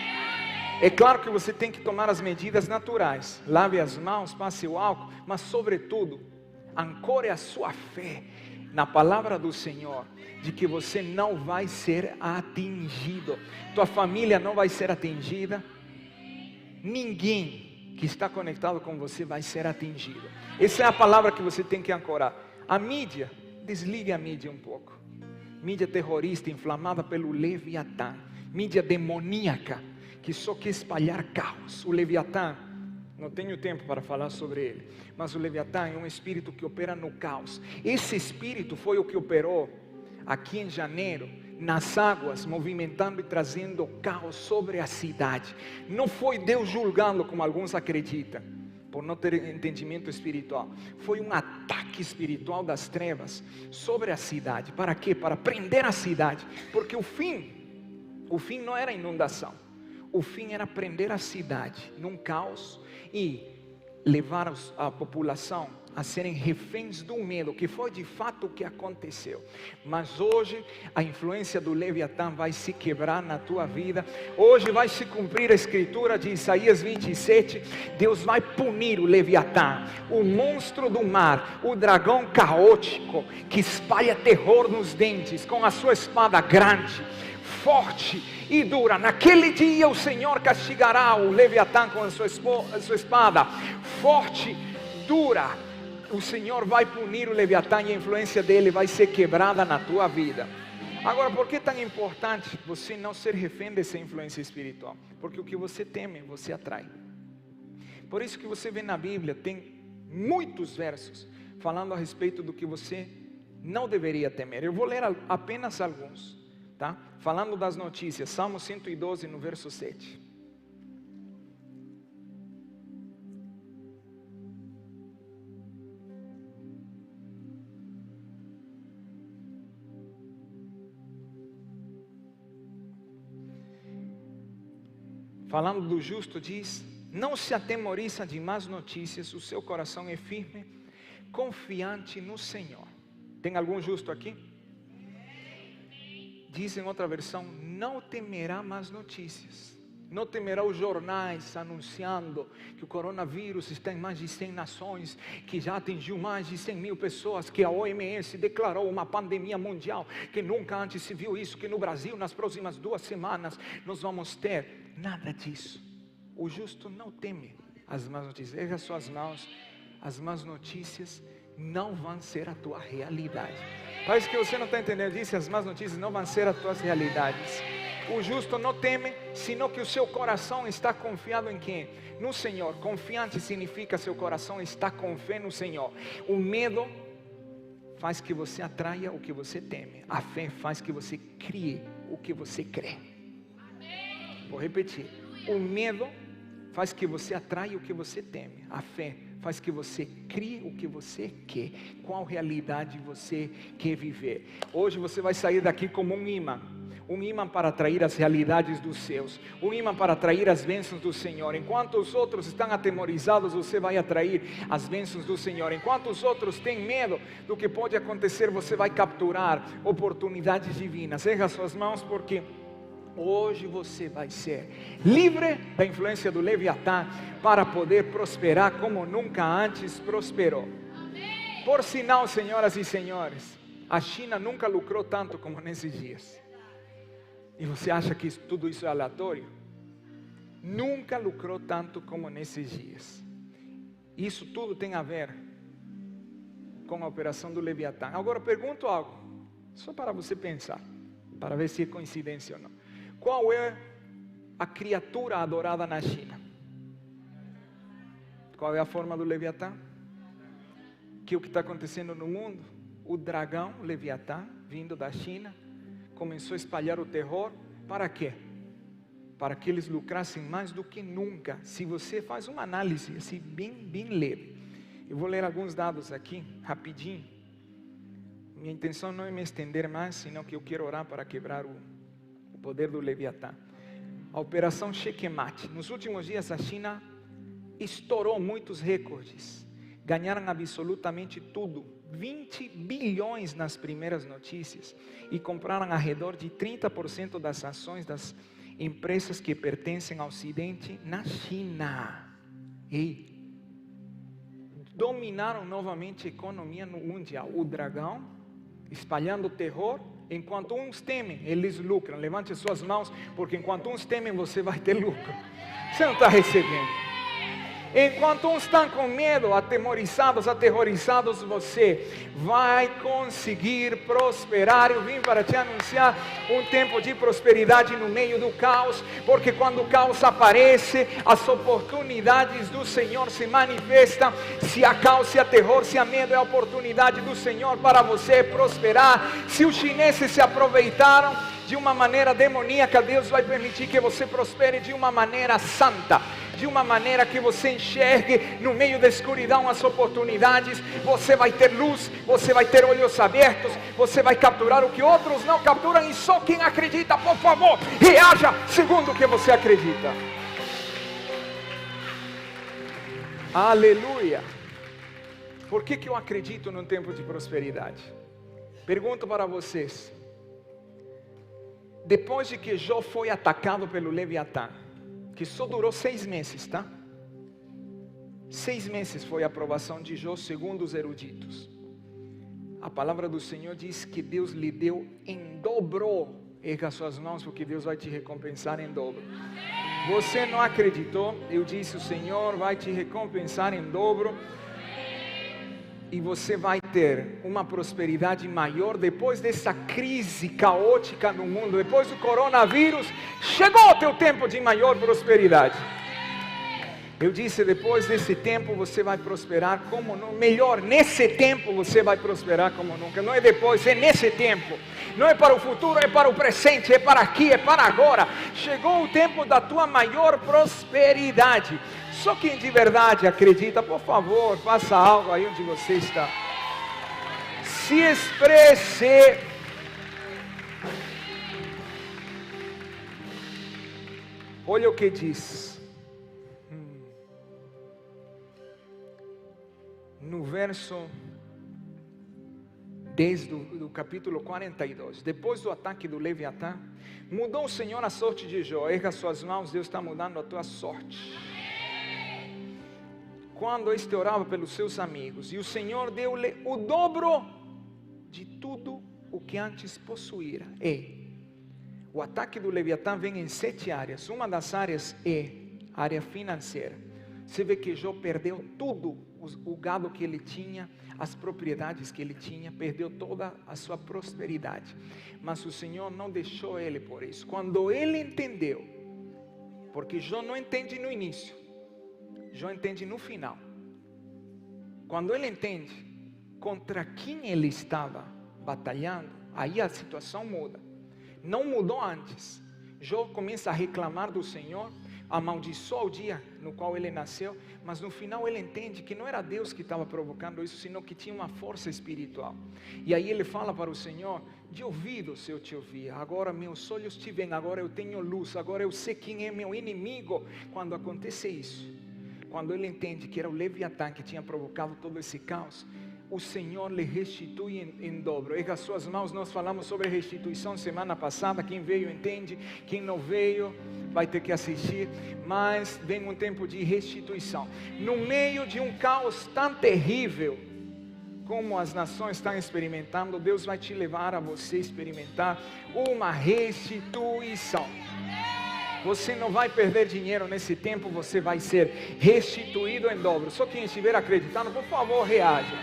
É claro que você tem que tomar as medidas naturais. Lave as mãos, passe o álcool, mas sobretudo, ancore a sua fé na palavra do Senhor, de que você não vai ser atingido. Tua família não vai ser atingida. Ninguém que está conectado com você vai ser atingido. Essa é a palavra que você tem que ancorar. A mídia, desligue a mídia um pouco. Mídia terrorista inflamada pelo Leviatã. Mídia demoníaca que só quer espalhar caos. O Leviatã, não tenho tempo para falar sobre ele, mas o Leviatã é um espírito que opera no caos. Esse espírito foi o que operou aqui em janeiro, nas águas, movimentando e trazendo caos sobre a cidade. Não foi Deus julgando como alguns acreditam, por não ter entendimento espiritual. Foi um ataque espiritual das trevas sobre a cidade. Para quê? Para prender a cidade. Porque o fim não era inundação. O fim era prender a cidade num caos e levar a população a serem reféns do medo, que foi de fato o que aconteceu. Mas hoje a influência do Leviatã vai se quebrar na tua vida. Hoje vai se cumprir a escritura de Isaías 27. Deus vai punir o Leviatã, o monstro do mar, o dragão caótico que espalha terror nos dentes com a sua espada grande, forte e dura. Naquele dia o Senhor castigará o Leviatã com a sua espada forte, dura. O Senhor vai punir o Leviatã e a influência dele vai ser quebrada na tua vida. Agora, por que é tão importante você não ser refém dessa influência espiritual? Porque o que você teme, você atrai. Por isso que você vê na Bíblia, tem muitos versos falando a respeito do que você não deveria temer. Eu vou ler apenas alguns, tá? Falando das notícias, Salmo 112 no verso 7. Falando do justo, diz: não se atemoriza de más notícias, o seu coração é firme, confiante no Senhor. Tem algum justo aqui? Diz em outra versão: não temerá más notícias. Não temerá os jornais anunciando que o coronavírus está em mais de 100 nações, que já atingiu mais de 100 mil pessoas, que a OMS declarou uma pandemia mundial, que nunca antes se viu isso, que no Brasil nas próximas 2 semanas nós vamos ter. Nada disso. O justo não teme as más notícias. Erga suas mãos. As más notícias não vão ser a tua realidade. Parece que você não está entendendo isso. As más notícias não vão ser as tuas realidades. O justo não teme, senão que o seu coração está confiado em quem? No Senhor. Confiante significa seu coração está com fé no Senhor. O medo faz que você atraia o que você teme. A fé faz que você crie o que você crê. Vou repetir. O medo faz que você atraia o que você teme. A fé faz que você crie o que você quer. Qual realidade você quer viver? Hoje você vai sair daqui como um imã. Um imã para atrair as realidades dos céus. Um imã para atrair as bênçãos do Senhor. Enquanto os outros estão atemorizados, você vai atrair as bênçãos do Senhor. Enquanto os outros têm medo do que pode acontecer, você vai capturar oportunidades divinas. Erga suas mãos, porque hoje você vai ser livre da influência do Leviatã para poder prosperar como nunca antes prosperou. Por sinal, senhoras e senhores, a China nunca lucrou tanto como nesses dias. E você acha que tudo isso é aleatório? Nunca lucrou tanto como nesses dias. Isso tudo tem a ver com a operação do Leviatã. Agora eu pergunto algo, só para você pensar, para ver se é coincidência ou não. Qual é a criatura adorada na China? Qual é a forma do Leviatã? Que o que está acontecendo no mundo? O dragão, o Leviatã, vindo da China, começou a espalhar o terror. Para quê? Para que eles lucrassem mais do que nunca. Se você faz uma análise assim, bem leve. Eu vou ler alguns dados aqui, rapidinho. Minha intenção não é me estender mais, senão que eu quero orar para quebrar o poder do Leviatã. A operação Checkmate. Nos últimos dias a China estourou muitos recordes. Ganharam absolutamente tudo. 20 bilhões nas primeiras notícias. E compraram ao redor de 30% das ações das empresas que pertencem ao Ocidente na China. E dominaram novamente a economia mundial. O dragão, espalhando terror, enquanto uns temem, eles lucram. Levante suas mãos, porque enquanto uns temem, você vai ter lucro. Você não está recebendo. Enquanto uns estão com medo, aterrorizados, você vai conseguir prosperar. Eu vim para te anunciar um tempo de prosperidade no meio do caos, porque quando o caos aparece, as oportunidades do Senhor se manifestam. Se há caos, se há terror, se há medo, é a oportunidade do Senhor para você prosperar. Se os chineses se aproveitaram de uma maneira demoníaca, Deus vai permitir que você prospere de uma maneira santa, de uma maneira que você enxergue no meio da escuridão as oportunidades. Você vai ter luz, você vai ter olhos abertos, você vai capturar o que outros não capturam, e só quem acredita, por favor, reaja segundo o que você acredita. Aleluia! Por que eu acredito num tempo de prosperidade? Pergunto para vocês. Depois de que Jó foi atacado pelo Leviatã, que só durou 6 meses, tá? 6 meses foi a aprovação de Jó, segundo os eruditos. A palavra do Senhor diz que Deus lhe deu em dobro. Erga suas mãos, porque Deus vai te recompensar em dobro. Você não acreditou? Eu disse, o Senhor vai te recompensar em dobro. E você vai ter uma prosperidade maior depois dessa crise caótica no mundo. Depois do coronavírus, chegou o teu tempo de maior prosperidade. Eu disse, depois desse tempo você vai prosperar como nunca. Melhor, nesse tempo você vai prosperar como nunca. Não é depois, é nesse tempo. Não é para o futuro, é para o presente, é para aqui, é para agora. Chegou o tempo da tua maior prosperidade. Só quem de verdade acredita, por favor, faça algo aí onde você está. Se expresse. Olha o que diz. No verso 10 do capítulo 42. Depois do ataque do Leviatã, mudou o Senhor a sorte de Jó. Erga suas mãos, Deus está mudando a tua sorte. Quando este orava pelos seus amigos, e o Senhor deu-lhe o dobro de tudo o que antes possuíra. O ataque do Leviatã vem em 7 áreas. Uma das áreas é a área financeira. Você vê que Jó perdeu tudo, o gado que ele tinha, as propriedades que ele tinha, perdeu toda a sua prosperidade. Mas o Senhor não deixou ele por isso. Quando ele entendeu, porque Jó não entende no início, Jó entende no final. Quando ele entende contra quem ele estava batalhando, aí a situação muda. Não mudou antes. Jó começa a reclamar do Senhor, amaldiçoa o dia no qual ele nasceu, mas no final ele entende que não era Deus que estava provocando isso, senão que tinha uma força espiritual. E aí ele fala para o Senhor: de ouvidos eu te ouvia, agora meus olhos te veem, agora eu tenho luz, agora eu sei quem é meu inimigo. Quando acontece isso, quando ele entende que era o Leviatã que tinha provocado todo esse caos, o Senhor lhe restitui em dobro. Erga suas mãos. Nós falamos sobre restituição semana passada. Quem veio entende, quem não veio vai ter que assistir. Mas vem um tempo de restituição. No meio de um caos tão terrível como as nações estão experimentando, Deus vai te levar a você experimentar uma restituição. Você não vai perder dinheiro nesse tempo, você vai ser restituído em dobro. Só quem estiver acreditando, por favor, reaja.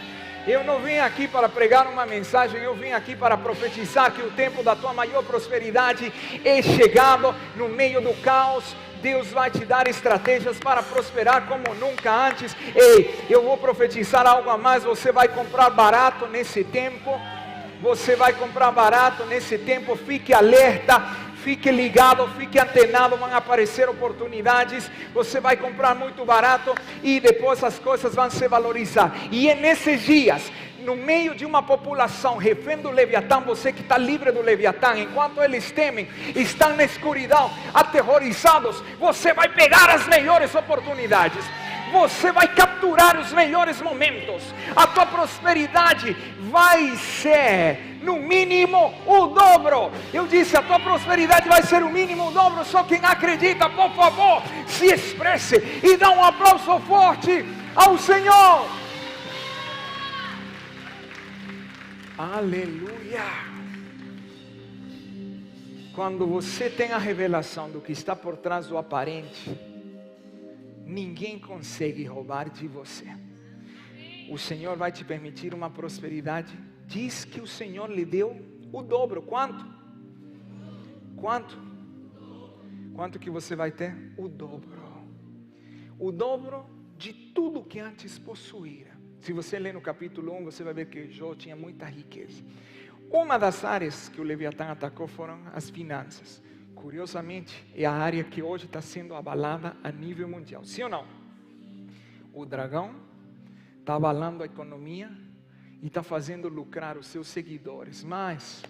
Eu não vim aqui para pregar uma mensagem, eu vim aqui para profetizar que o tempo da tua maior prosperidade é chegado. No meio do caos, Deus vai te dar estratégias para prosperar como nunca antes. Ei, eu vou profetizar algo a mais. Você vai comprar barato nesse tempo. Você vai comprar barato nesse tempo. Fique alerta, fique ligado, fique antenado. Vão aparecer oportunidades. Você vai comprar muito barato e depois as coisas vão se valorizar. E é nesses dias, no meio de uma população refém do Leviatã, você que está livre do Leviatã, enquanto eles temem, estão na escuridão, aterrorizados, você vai pegar as melhores oportunidades. você vai capturar os melhores momentos. A tua prosperidade vai ser, no mínimo, o dobro. Eu disse, a tua prosperidade vai ser o mínimo, o dobro. Só quem acredita, por favor, se expresse e dá um aplauso forte ao Senhor. Aleluia. Quando você tem a revelação do que está por trás do aparente, ninguém consegue roubar de você. O Senhor vai te permitir uma prosperidade. Diz que o Senhor lhe deu o dobro. Quanto? Quanto? Quanto que você vai ter? O dobro. O dobro de tudo que antes possuía. Se você ler no capítulo 1, você vai ver que Jó tinha muita riqueza. Uma das áreas que o Leviatã atacou foram as finanças. Curiosamente, é a área que hoje está sendo abalada a nível mundial. Sim ou não? O dragão está abalando a economia e está fazendo lucrar os seus seguidores. Mas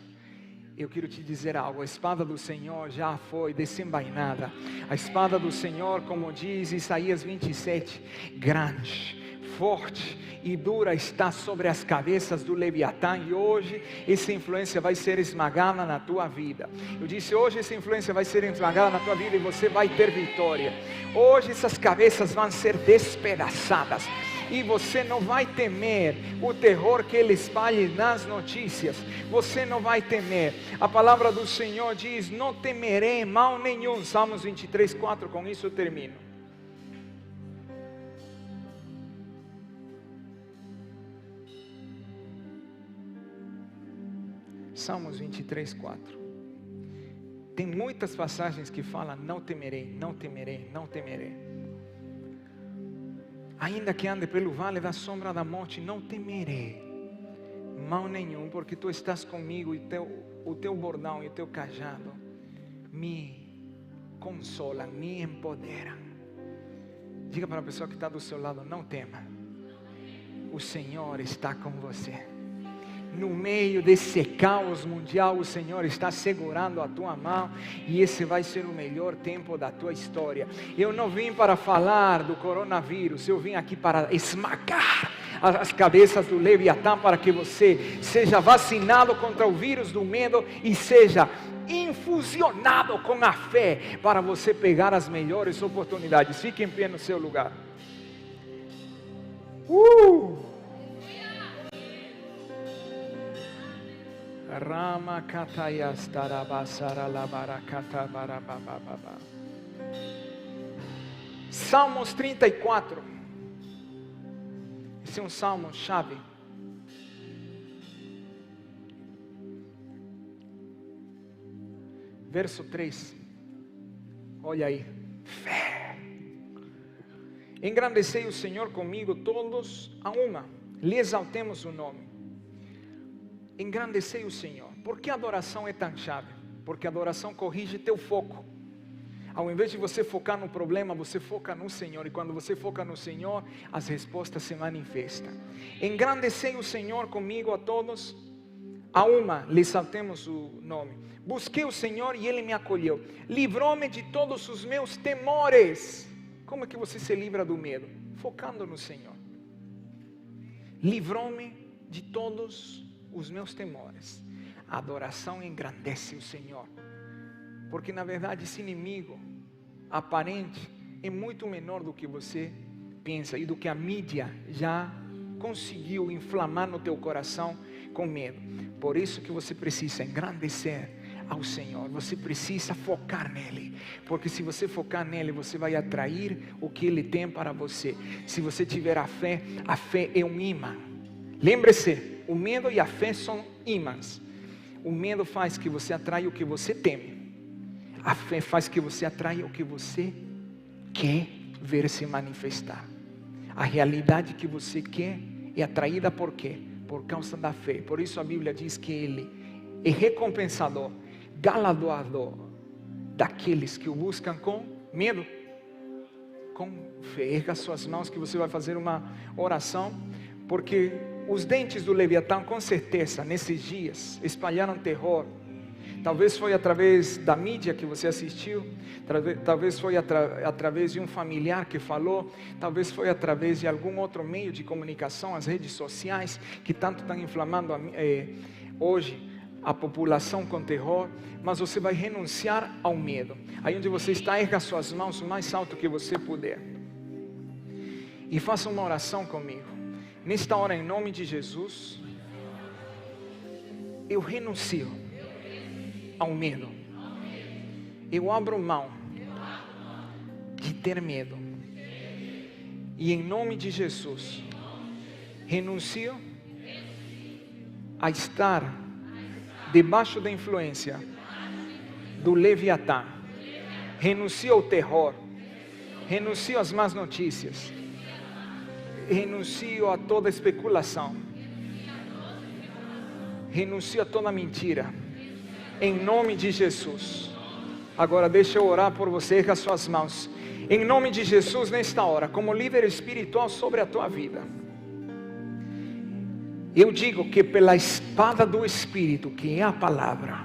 eu quero te dizer algo. A espada do Senhor já foi desembainada. A espada do Senhor, como diz Isaías 27, grande, forte e dura está sobre as cabeças do Leviatã, e hoje essa influência vai ser esmagada na tua vida. Eu disse, hoje essa influência vai ser esmagada na tua vida e você vai ter vitória. Hoje essas cabeças vão ser despedaçadas e você não vai temer o terror que ele espalhe nas notícias. Você não vai temer. A palavra do Senhor diz, não temerei mal nenhum. Salmos 23, 4, com isso eu termino. Salmos 23, 4. Tem muitas passagens que falam, não temerei, não temerei, não temerei. Ainda que ande pelo vale da sombra da morte, não temerei mal nenhum, porque tu estás comigo e o teu bordão e o teu cajado me consolam, me empoderam. Diga para a pessoa que está do seu lado, não tema, o Senhor está com você. No meio desse caos mundial, o Senhor está segurando a tua mão, e esse vai ser o melhor tempo da tua história. Eu não vim para falar do coronavírus, eu vim aqui para esmagar as cabeças do Leviatã, para que você seja vacinado contra o vírus do medo e seja infusionado com a fé, para você pegar as melhores oportunidades. Fique em pé no seu lugar. Rama katayas tarabasara labarakata barabababa. Salmos 34. Esse é um salmo chave. Verso 3. Olha aí. Fé. Engrandecei o Senhor comigo, todos a uma. Lhe exaltemos o nome. Engrandecei o Senhor. Por que a adoração é tão chave? Porque a adoração corrige teu foco. Ao invés de você focar no problema, você foca no Senhor. E quando você foca no Senhor, as respostas se manifestam. Engrandecei o Senhor comigo a todos. A uma, lhe exaltemos o nome. Busquei o Senhor e Ele me acolheu. Livrou-me de todos os meus temores. Como é que você se livra do medo? Focando no Senhor. Livrou-me de todos os meus temores. A adoração engrandece o Senhor, porque na verdade esse inimigo aparente é muito menor do que você pensa e do que a mídia já conseguiu inflamar no teu coração com medo. Por isso que você precisa engrandecer ao Senhor, você precisa focar nele, porque se você focar nele, você vai atrair o que Ele tem para você. Se você tiver a fé é um imã. Lembre-se, o medo e a fé são imãs. O medo faz que você atraia o que você teme. A fé faz que você atraia o que você quer ver se manifestar. A realidade que você quer é atraída por quê? Por causa da fé. Por isso a Bíblia diz que Ele é recompensador, galardoador daqueles que o buscam com medo, com fé. Erga suas mãos que você vai fazer uma oração, porque os dentes do Leviatã, com certeza, nesses dias, espalharam terror. Talvez foi através da mídia que você assistiu, talvez foi através de um familiar que falou, talvez foi através de algum outro meio de comunicação, as redes sociais, que tanto estão inflamando hoje a população com terror. Mas você vai renunciar ao medo. Aí onde você está, erga suas mãos o mais alto que você puder. E faça uma oração comigo. Nesta hora, em nome de Jesus, eu renuncio ao medo. Eu abro mão de ter medo. E em nome de Jesus, renuncio a estar debaixo da influência do Leviatã. Renuncio ao terror. Renuncio às más notícias. Renuncio a toda especulação. Renuncio a toda mentira. Em nome de Jesus. Agora deixa eu orar por você com as suas mãos. Em nome de Jesus, nesta hora, como líder espiritual sobre a tua vida, eu digo que pela espada do Espírito, que é a palavra,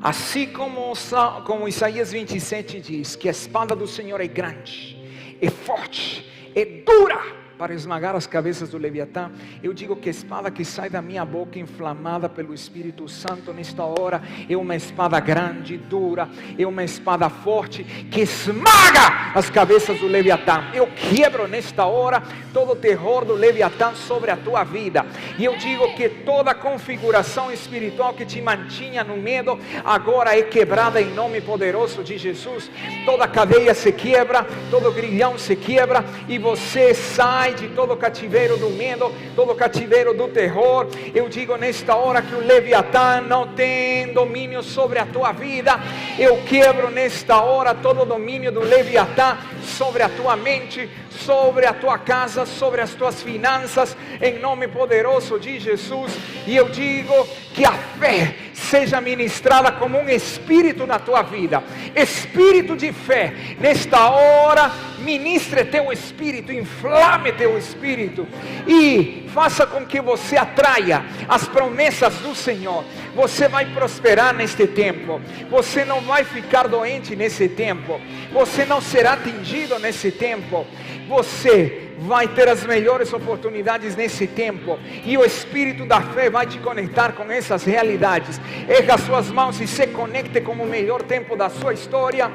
assim como Isaías 27 diz, que a espada do Senhor é grande, é forte, é dura, para esmagar as cabeças do Leviatã, eu digo que a espada que sai da minha boca, inflamada pelo Espírito Santo nesta hora, é uma espada grande, dura, é uma espada forte, que esmaga as cabeças do Leviatã. Eu quebro nesta hora todo o terror do Leviatã sobre a tua vida, e eu digo que toda a configuração espiritual que te mantinha no medo, agora é quebrada em nome poderoso de Jesus. Toda cadeia se quebra, todo grilhão se quebra, e você sai de todo o cativeiro do medo, todo o cativeiro do terror. Eu digo nesta hora que o Leviatã não tem domínio sobre a tua vida. Eu quebro nesta hora todo o domínio do Leviatã sobre a tua mente, sobre a tua casa, sobre as tuas finanças, em nome poderoso de Jesus. E eu digo que a fé seja ministrada como um espírito na tua vida, espírito de fé. Nesta hora, ministre teu espírito, inflame teu espírito e faça com que você atraia as promessas do Senhor. Você vai prosperar neste tempo, você não vai ficar doente nesse tempo, você não será atingido nesse tempo, você vai ter as melhores oportunidades nesse tempo, e o Espírito da fé vai te conectar com essas realidades. Erga as suas mãos e se conecte com o melhor tempo da sua história.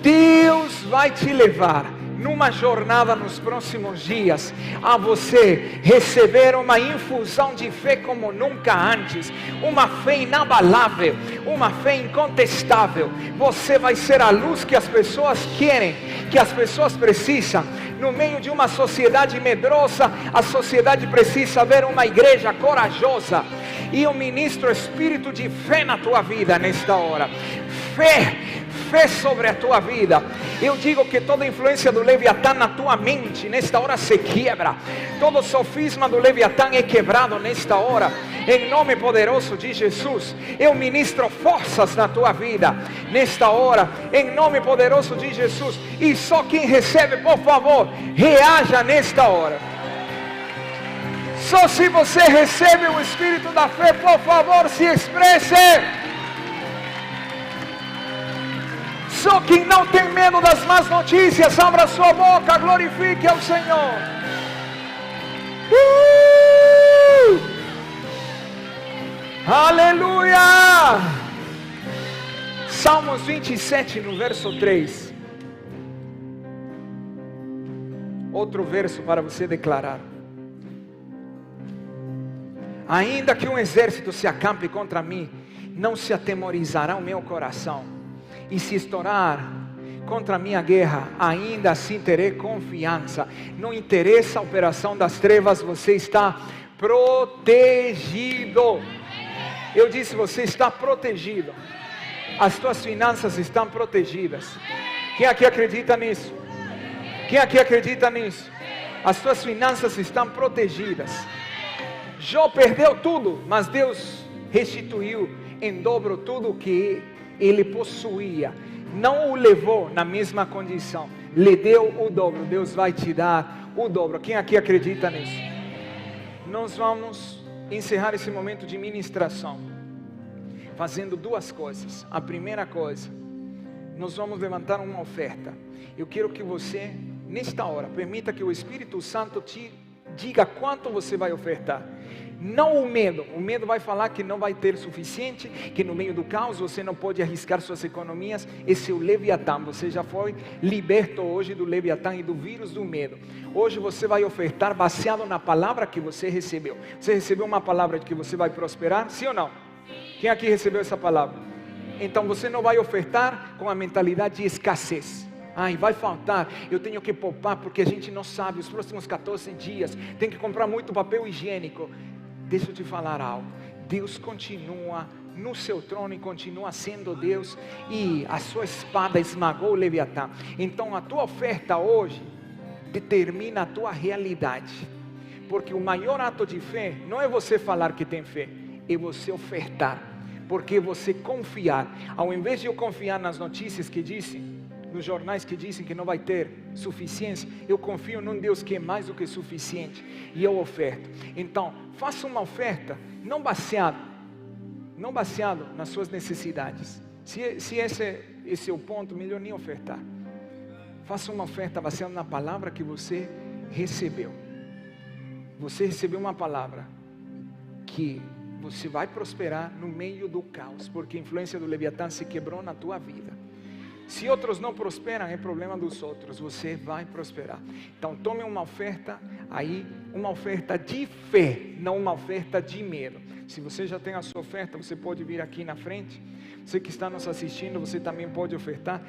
Deus vai te levar numa jornada nos próximos dias, a você receber uma infusão de fé como nunca antes, uma fé inabalável, uma fé incontestável. Você vai ser a luz que as pessoas querem, que as pessoas precisam. No meio de uma sociedade medrosa, a sociedade precisa ver uma igreja corajosa. E eu ministro espírito de fé na tua vida nesta hora. Fé sobre a tua vida. Eu digo que toda influência do Leviatã na tua mente nesta hora se quebra. Todo sofisma do Leviatã é quebrado nesta hora, em nome poderoso de Jesus. Eu ministro forças na tua vida nesta hora, em nome poderoso de Jesus. E só quem recebe, por favor, reaja nesta hora. Só se você recebe o Espírito da fé, por favor, se expresse. Só quem não tem medo das más notícias, abra sua boca, glorifique ao Senhor. Aleluia! Salmos 27, no verso 3. Outro verso para você declarar. Ainda que um exército se acampe contra mim, não se atemorizará o meu coração. E se estourar contra a minha guerra, ainda assim terei confiança. Não interessa a operação das trevas, você está protegido. Eu disse, você está protegido. As tuas finanças estão protegidas. Quem aqui acredita nisso? Quem aqui acredita nisso? As tuas finanças estão protegidas. Jó perdeu tudo, mas Deus restituiu em dobro tudo o que ele possuía. Não o levou na mesma condição, lhe deu o dobro. Deus vai te dar o dobro. Quem aqui acredita nisso? Nós vamos encerrar esse momento de ministração fazendo duas coisas. A primeira coisa, nós vamos levantar uma oferta. Eu quero que você, nesta hora, permita que o Espírito Santo te diga quanto você vai ofertar. Não o medo vai falar que não vai ter suficiente, que no meio do caos você não pode arriscar suas economias. Esse é o Leviatã, você já foi liberto hoje do Leviatã e do vírus do medo. Hoje você vai ofertar baseado na palavra que você recebeu. Você recebeu uma palavra de que você vai prosperar, sim ou não? Quem aqui recebeu essa palavra? Então você não vai ofertar com a mentalidade de escassez. Ai, vai faltar, eu tenho que poupar porque a gente não sabe, os próximos 14 dias, tem que comprar muito papel higiênico. Deixa eu te falar algo, Deus continua no seu trono e continua sendo Deus, e a sua espada esmagou o Leviatã. Então a tua oferta hoje determina a tua realidade, porque o maior ato de fé não é você falar que tem fé, é você ofertar, porque você confiar. Ao invés de eu confiar nas notícias que dizem, nos jornais que dizem que não vai ter suficiência, eu confio num Deus que é mais do que suficiente, e eu oferto. Então, faça uma oferta, não baseado nas suas necessidades. Se esse é o ponto, melhor nem ofertar. Faça uma oferta baseada na palavra que você recebeu. Você recebeu uma palavra que você vai prosperar no meio do caos, porque a influência do Leviatã se quebrou na tua vida. Se outros não prosperam, é problema dos outros, você vai prosperar. Então tome uma oferta aí, uma oferta de fé, não uma oferta de medo. Se você já tem a sua oferta, você pode vir aqui na frente. Você que está nos assistindo, você também pode ofertar.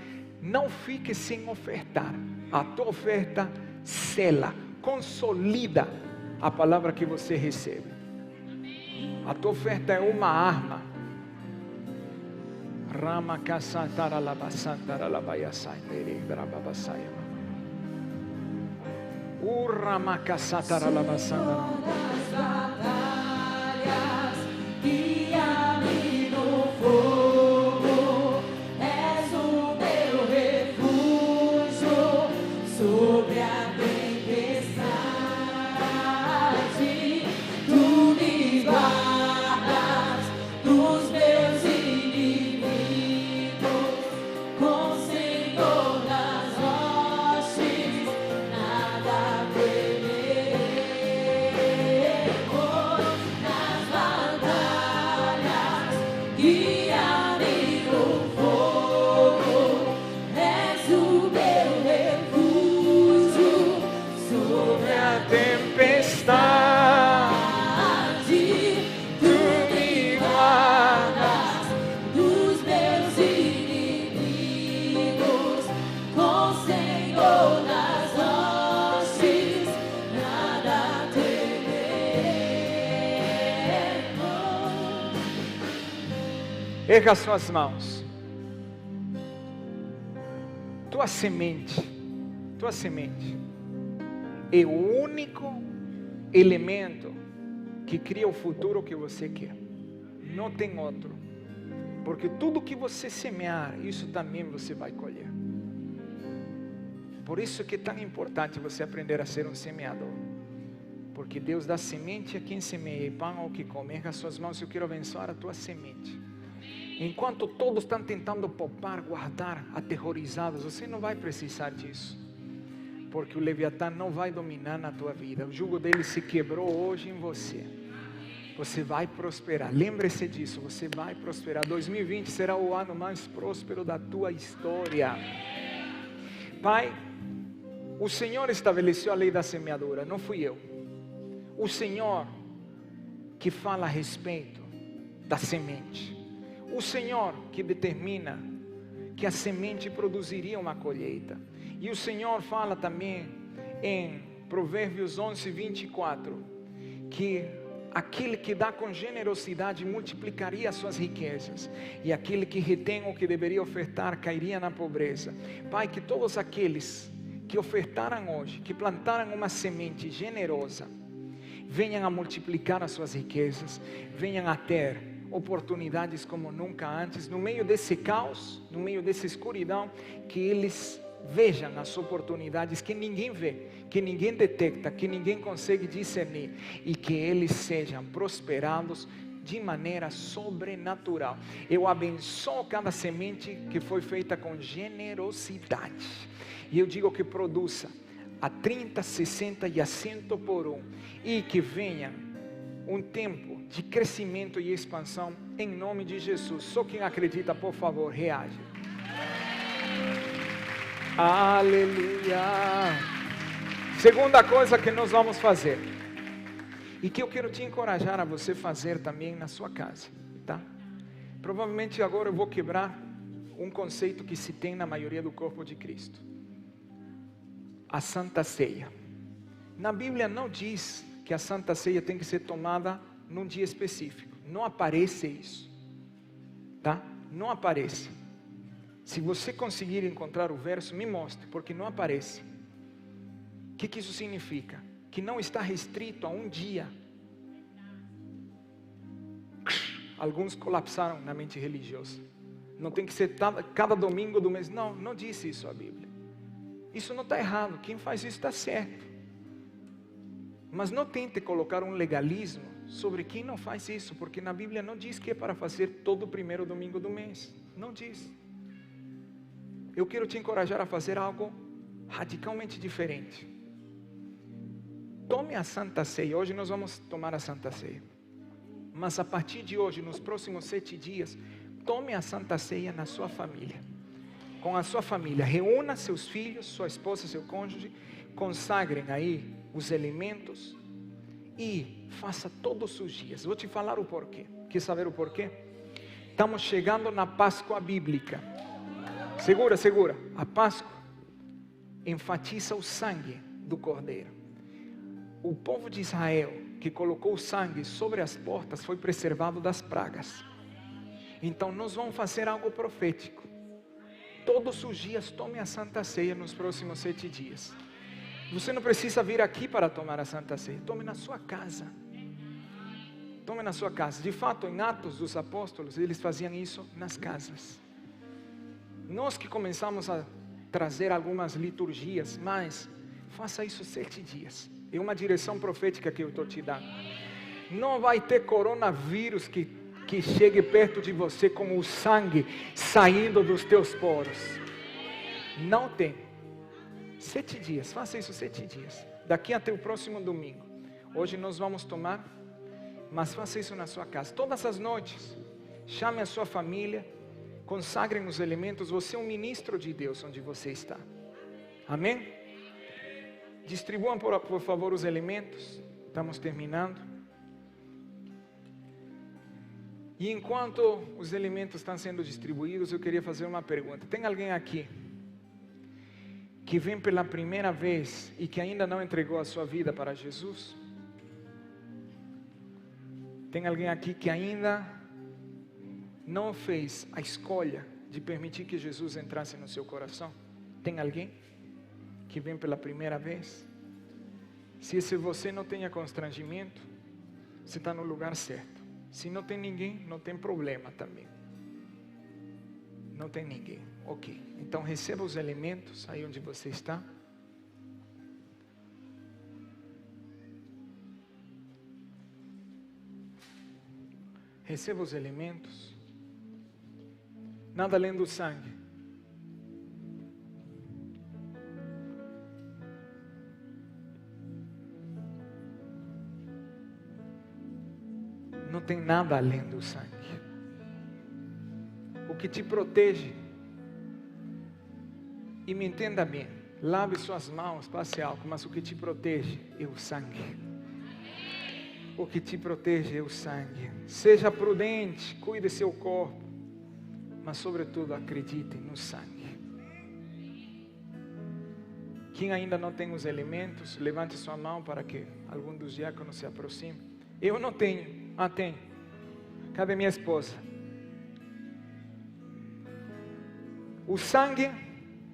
Não fique sem ofertar. A tua oferta sela, consolida a palavra que você recebe. A tua oferta é uma arma. Rama kasantara labasantara labayasai brababasaya. Urama kasantara labasantara. Guia-me no fogo, és o meu refúgio sobre a tempestade. Tu me guardas dos meus inimigos, com o Senhor nas rochas, nada temeremos. Nas batalhas, guia-me no fogo, és o meu refúgio sobre a Tempestade, tu me guardas dos meus inimigos, com o Senhor nas rochas, nada temeremos. erga suas mãos. Tua semente é o único elemento que cria o futuro que você quer. Não tem outro. Porque tudo que você semear, isso também você vai colher. Por isso que é tão importante você aprender a ser um semeador. Porque Deus dá semente a quem semeia e pão ao que come. Erga suas mãos, eu quero abençoar a tua semente. Enquanto todos estão tentando poupar, guardar, aterrorizados, você não vai precisar disso. Porque o Leviatã não vai dominar na tua vida. O jugo dele se quebrou hoje em você. Você vai prosperar. Lembre-se disso, você vai prosperar. 2020 será o ano mais próspero da tua história. Pai, o Senhor estabeleceu a lei da semeadura, não fui eu. O Senhor que fala a respeito da semente. O Senhor que determina que a semente produziria uma colheita. E o Senhor fala também em Provérbios 11, 24, que aquele que dá com generosidade multiplicaria as suas riquezas, e aquele que retém o que deveria ofertar cairia na pobreza. Pai, que todos aqueles que ofertaram hoje, que plantaram uma semente generosa, venham a multiplicar as suas riquezas, venham a ter oportunidades como nunca antes, no meio desse caos, no meio dessa escuridão, que eles vejam as oportunidades que ninguém vê, que ninguém detecta, que ninguém consegue discernir, e que eles sejam prosperados de maneira sobrenatural. Eu abençoo cada semente que foi feita com generosidade. E eu digo que produza a 30, 60 e a 100 por um. E que venha um tempo de crescimento e expansão em nome de Jesus. Só quem acredita, por favor, reage. Aleluia. Segunda coisa que nós vamos fazer, e que eu quero te encorajar a você fazer também na sua casa, tá? Provavelmente agora eu vou quebrar um conceito que se tem na maioria do corpo de Cristo. A Santa Ceia. Na Bíblia não diz que a Santa Ceia tem que ser tomada num dia específico. Não aparece isso, tá? Não aparece. Se você conseguir encontrar o verso, me mostre, porque não aparece. O que isso significa? Que não está restrito a um dia. Alguns colapsaram na mente religiosa. Não tem que ser cada domingo do mês. Não, não diz isso a Bíblia. Isso não está errado. Quem faz isso está certo. Mas não tente colocar um legalismo sobre quem não faz isso, porque na Bíblia não diz que é para fazer todo o primeiro domingo do mês. Não diz. Eu quero te encorajar a fazer algo radicalmente diferente. Tome a Santa Ceia. Hoje nós vamos tomar a Santa Ceia. Mas a partir de hoje, nos próximos 7 dias, tome a Santa Ceia na sua família. Com a sua família. Reúna seus filhos, sua esposa, seu cônjuge. Consagrem aí os elementos. E faça todos os dias. Vou te falar o porquê. Quer saber o porquê? Estamos chegando na Páscoa bíblica. Segura, segura. A Páscoa enfatiza o sangue do Cordeiro. O povo de Israel que colocou o sangue sobre as portas foi preservado das pragas. Então nós vamos fazer algo profético. Todos os dias tome a Santa Ceia nos próximos 7 dias. Você não precisa vir aqui para tomar a Santa Ceia. Tome na sua casa. Tome na sua casa. De fato, em Atos dos Apóstolos, eles faziam isso nas casas. Nós que começamos a trazer algumas liturgias, mas faça isso 7 dias. É uma direção profética que eu estou te dando. Não vai ter coronavírus que chegue perto de você com o sangue saindo dos teus poros. Não tem. 7 dias, faça isso 7 dias. Daqui até o próximo domingo. Hoje nós vamos tomar, mas faça isso na sua casa. Todas as noites, chame a sua família. Consagrem os elementos. Você é um ministro de Deus onde você está. Amém? Distribuam por favor os elementos. Estamos terminando. E enquanto os elementos estão sendo distribuídos, eu queria fazer uma pergunta. Tem alguém aqui que vem pela primeira vez e que ainda não entregou a sua vida para Jesus? Tem alguém aqui que ainda não fez a escolha de permitir que Jesus entrasse no seu coração? Tem alguém que vem pela primeira vez? Se esse você, não tenha constrangimento, você está no lugar certo. Se não tem ninguém, não tem problema também. Não tem ninguém, ok. Então receba os elementos aí onde você está. Receba os elementos. Nada além do sangue. Não tem nada além do sangue. O que te protege, e me entenda bem, lave suas mãos, passe álcool, mas o que te protege é o sangue. O que te protege é o sangue. Seja prudente, cuide seu corpo, mas sobretudo acredite no sangue. Quem ainda não tem os elementos, levante sua mão para que algum dos diáconos se aproxime. Eu não tenho. Ah, tenho. Cadê minha esposa? O sangue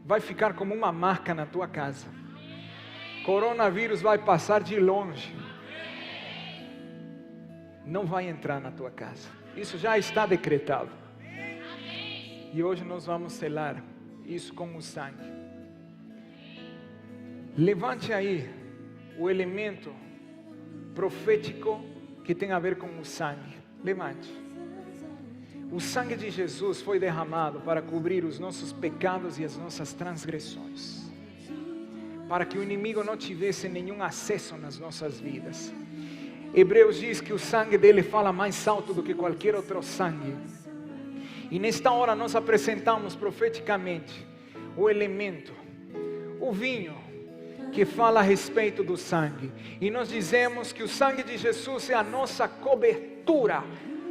vai ficar como uma marca na tua casa. Coronavírus vai passar de longe. Não vai entrar na tua casa. Isso já está decretado. E hoje nós vamos selar isso com o sangue. Levante aí o elemento profético que tem a ver com o sangue. Levante. O sangue de Jesus foi derramado para cobrir os nossos pecados e as nossas transgressões, para que o inimigo não tivesse nenhum acesso nas nossas vidas. Hebreus diz que o sangue dele fala mais alto do que qualquer outro sangue. E nesta hora nós apresentamos profeticamente o elemento, o vinho, que fala a respeito do sangue. E nós dizemos que o sangue de Jesus é a nossa cobertura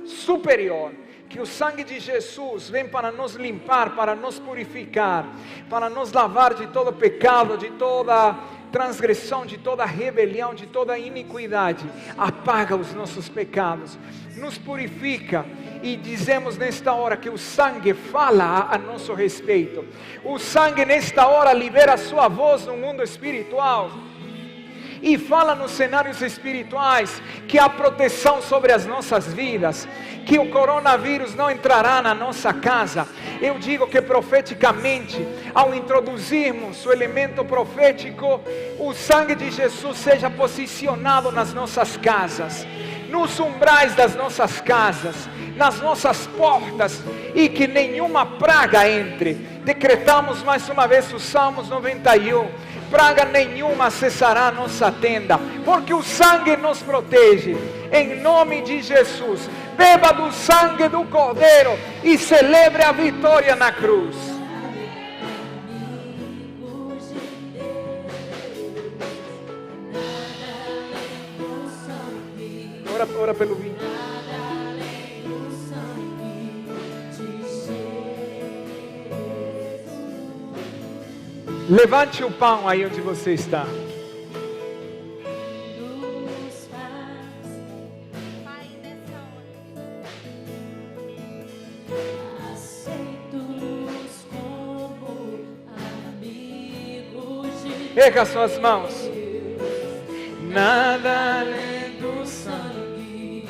superior. Que o sangue de Jesus vem para nos limpar, para nos purificar, para nos lavar de todo pecado, de toda transgressão, de toda rebelião, de toda iniquidade. Apaga os nossos pecados, nos purifica. E dizemos nesta hora que o sangue fala a nosso respeito. O sangue nesta hora libera a sua voz no mundo espiritual. E fala nos cenários espirituais que há proteção sobre as nossas vidas, que o coronavírus não entrará na nossa casa. Eu digo que profeticamente, ao introduzirmos o elemento profético, o sangue de Jesus seja posicionado nas nossas casas, nos umbrais das nossas casas, nas nossas portas, e que nenhuma praga entre. Decretamos mais uma vez o Salmos 91. Praga nenhuma acessará a nossa tenda, porque o sangue nos protege. Em nome de Jesus, beba do sangue do Cordeiro e celebre a vitória na cruz. Ora pelo vinho. Levante o pão aí onde você está. Erga suas mãos. Nada além do sangue.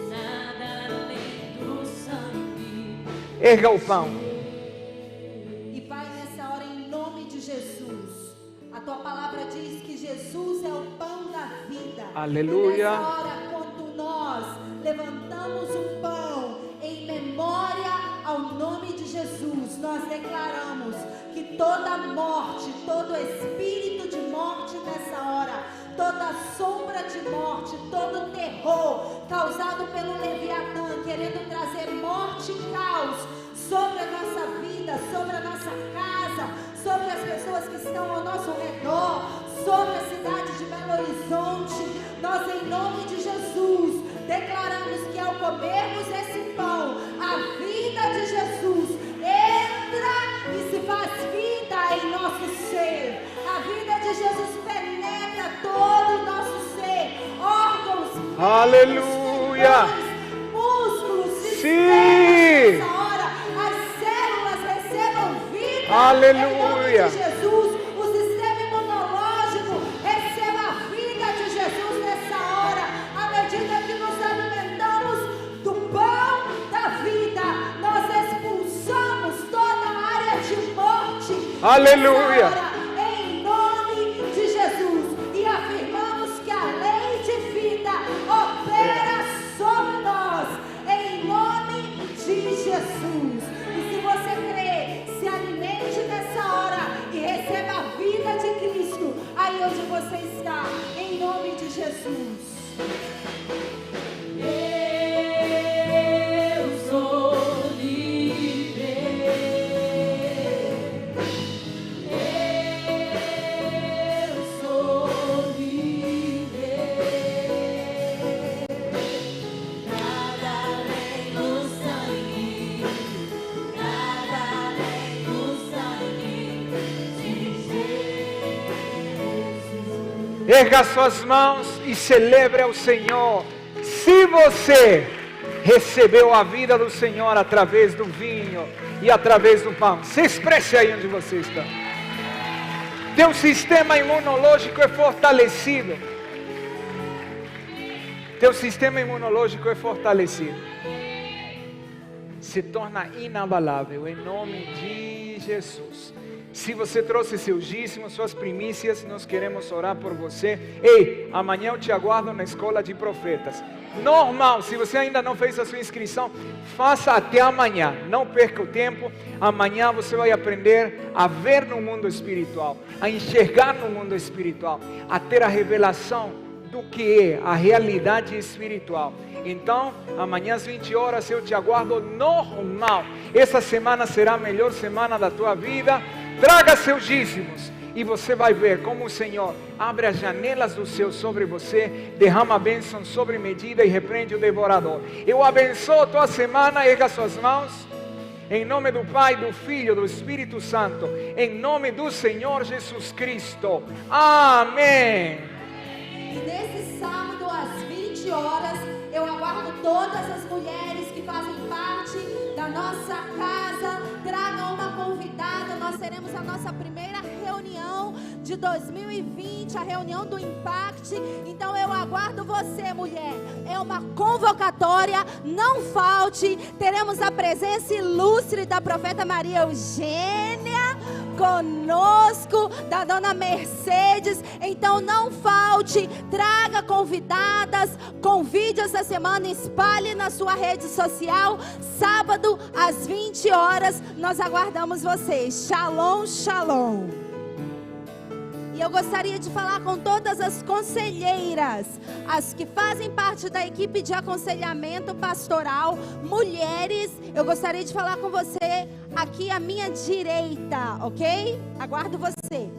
Nada além do sangue. Erga o pão. Aleluia. Nessa hora, quando nós levantamos o pão em memória ao nome de Jesus, nós declaramos que toda morte, todo espírito de morte nessa hora, toda sombra de morte, todo terror causado pelo Leviatã, querendo trazer morte e caos sobre a nossa vida, sobre a nossa casa, sobre as pessoas que estão ao nosso redor, sobre a cidade de Belo Horizonte. Nós, em nome de Jesus, declaramos que ao comermos esse pão, a vida de Jesus entra e se faz vida em nosso ser. A vida de Jesus penetra todo o nosso ser, órgãos, aleluia, músculos, sim. Nessa hora, as células recebam vida. Aleluia. Em nome de Jesus. Aleluia. Em nome de Jesus. E afirmamos que a lei de vida opera sobre nós. Em nome de Jesus. E se você crê, se alimente nessa hora e receba a vida de Cristo aí onde você está. Em nome de Jesus. Eu sou livre. Erga suas mãos e celebre ao Senhor. Se você recebeu a vida do Senhor através do vinho e através do pão, se expresse aí onde você está. Teu sistema imunológico é fortalecido. Teu sistema imunológico é fortalecido. Se torna inabalável em nome de Jesus. Se você trouxe seus dízimos, suas primícias, nós queremos orar por você. Ei, amanhã eu te aguardo na escola de profetas. Normal, se você ainda não fez a sua inscrição, faça até amanhã, não perca o tempo. Amanhã você vai aprender a ver no mundo espiritual, a enxergar no mundo espiritual, a ter a revelação do que é a realidade espiritual. Então, amanhã às 20 horas eu te aguardo normal. Essa semana será a melhor semana da tua vida. Traga seus dízimos e você vai ver como o Senhor abre as janelas do céu sobre você, derrama a bênção sobre medida e repreende o devorador. Eu abençoo a tua semana, erga suas mãos, em nome do Pai, do Filho, do Espírito Santo, em nome do Senhor Jesus Cristo. Amém. E nesse sábado às 20 horas, eu aguardo todas as mulheres que fazem parte da nossa casa. Tragam uma convidada. Nós teremos a nossa primeira reunião de 2020, a reunião do Impact. Então eu aguardo você, mulher. É uma convocatória, não falte. Teremos a presença ilustre da profeta Maria Eugênia conosco, da dona Mercedes. Então não falte, traga convidadas, convide essa semana, espalhe na sua rede social. Sábado às 20 horas nós aguardamos vocês. Shalom, shalom. E eu gostaria de falar com todas as conselheiras, as que fazem parte da equipe de aconselhamento pastoral, mulheres. Eu gostaria de falar com você aqui à minha direita, ok? Aguardo você.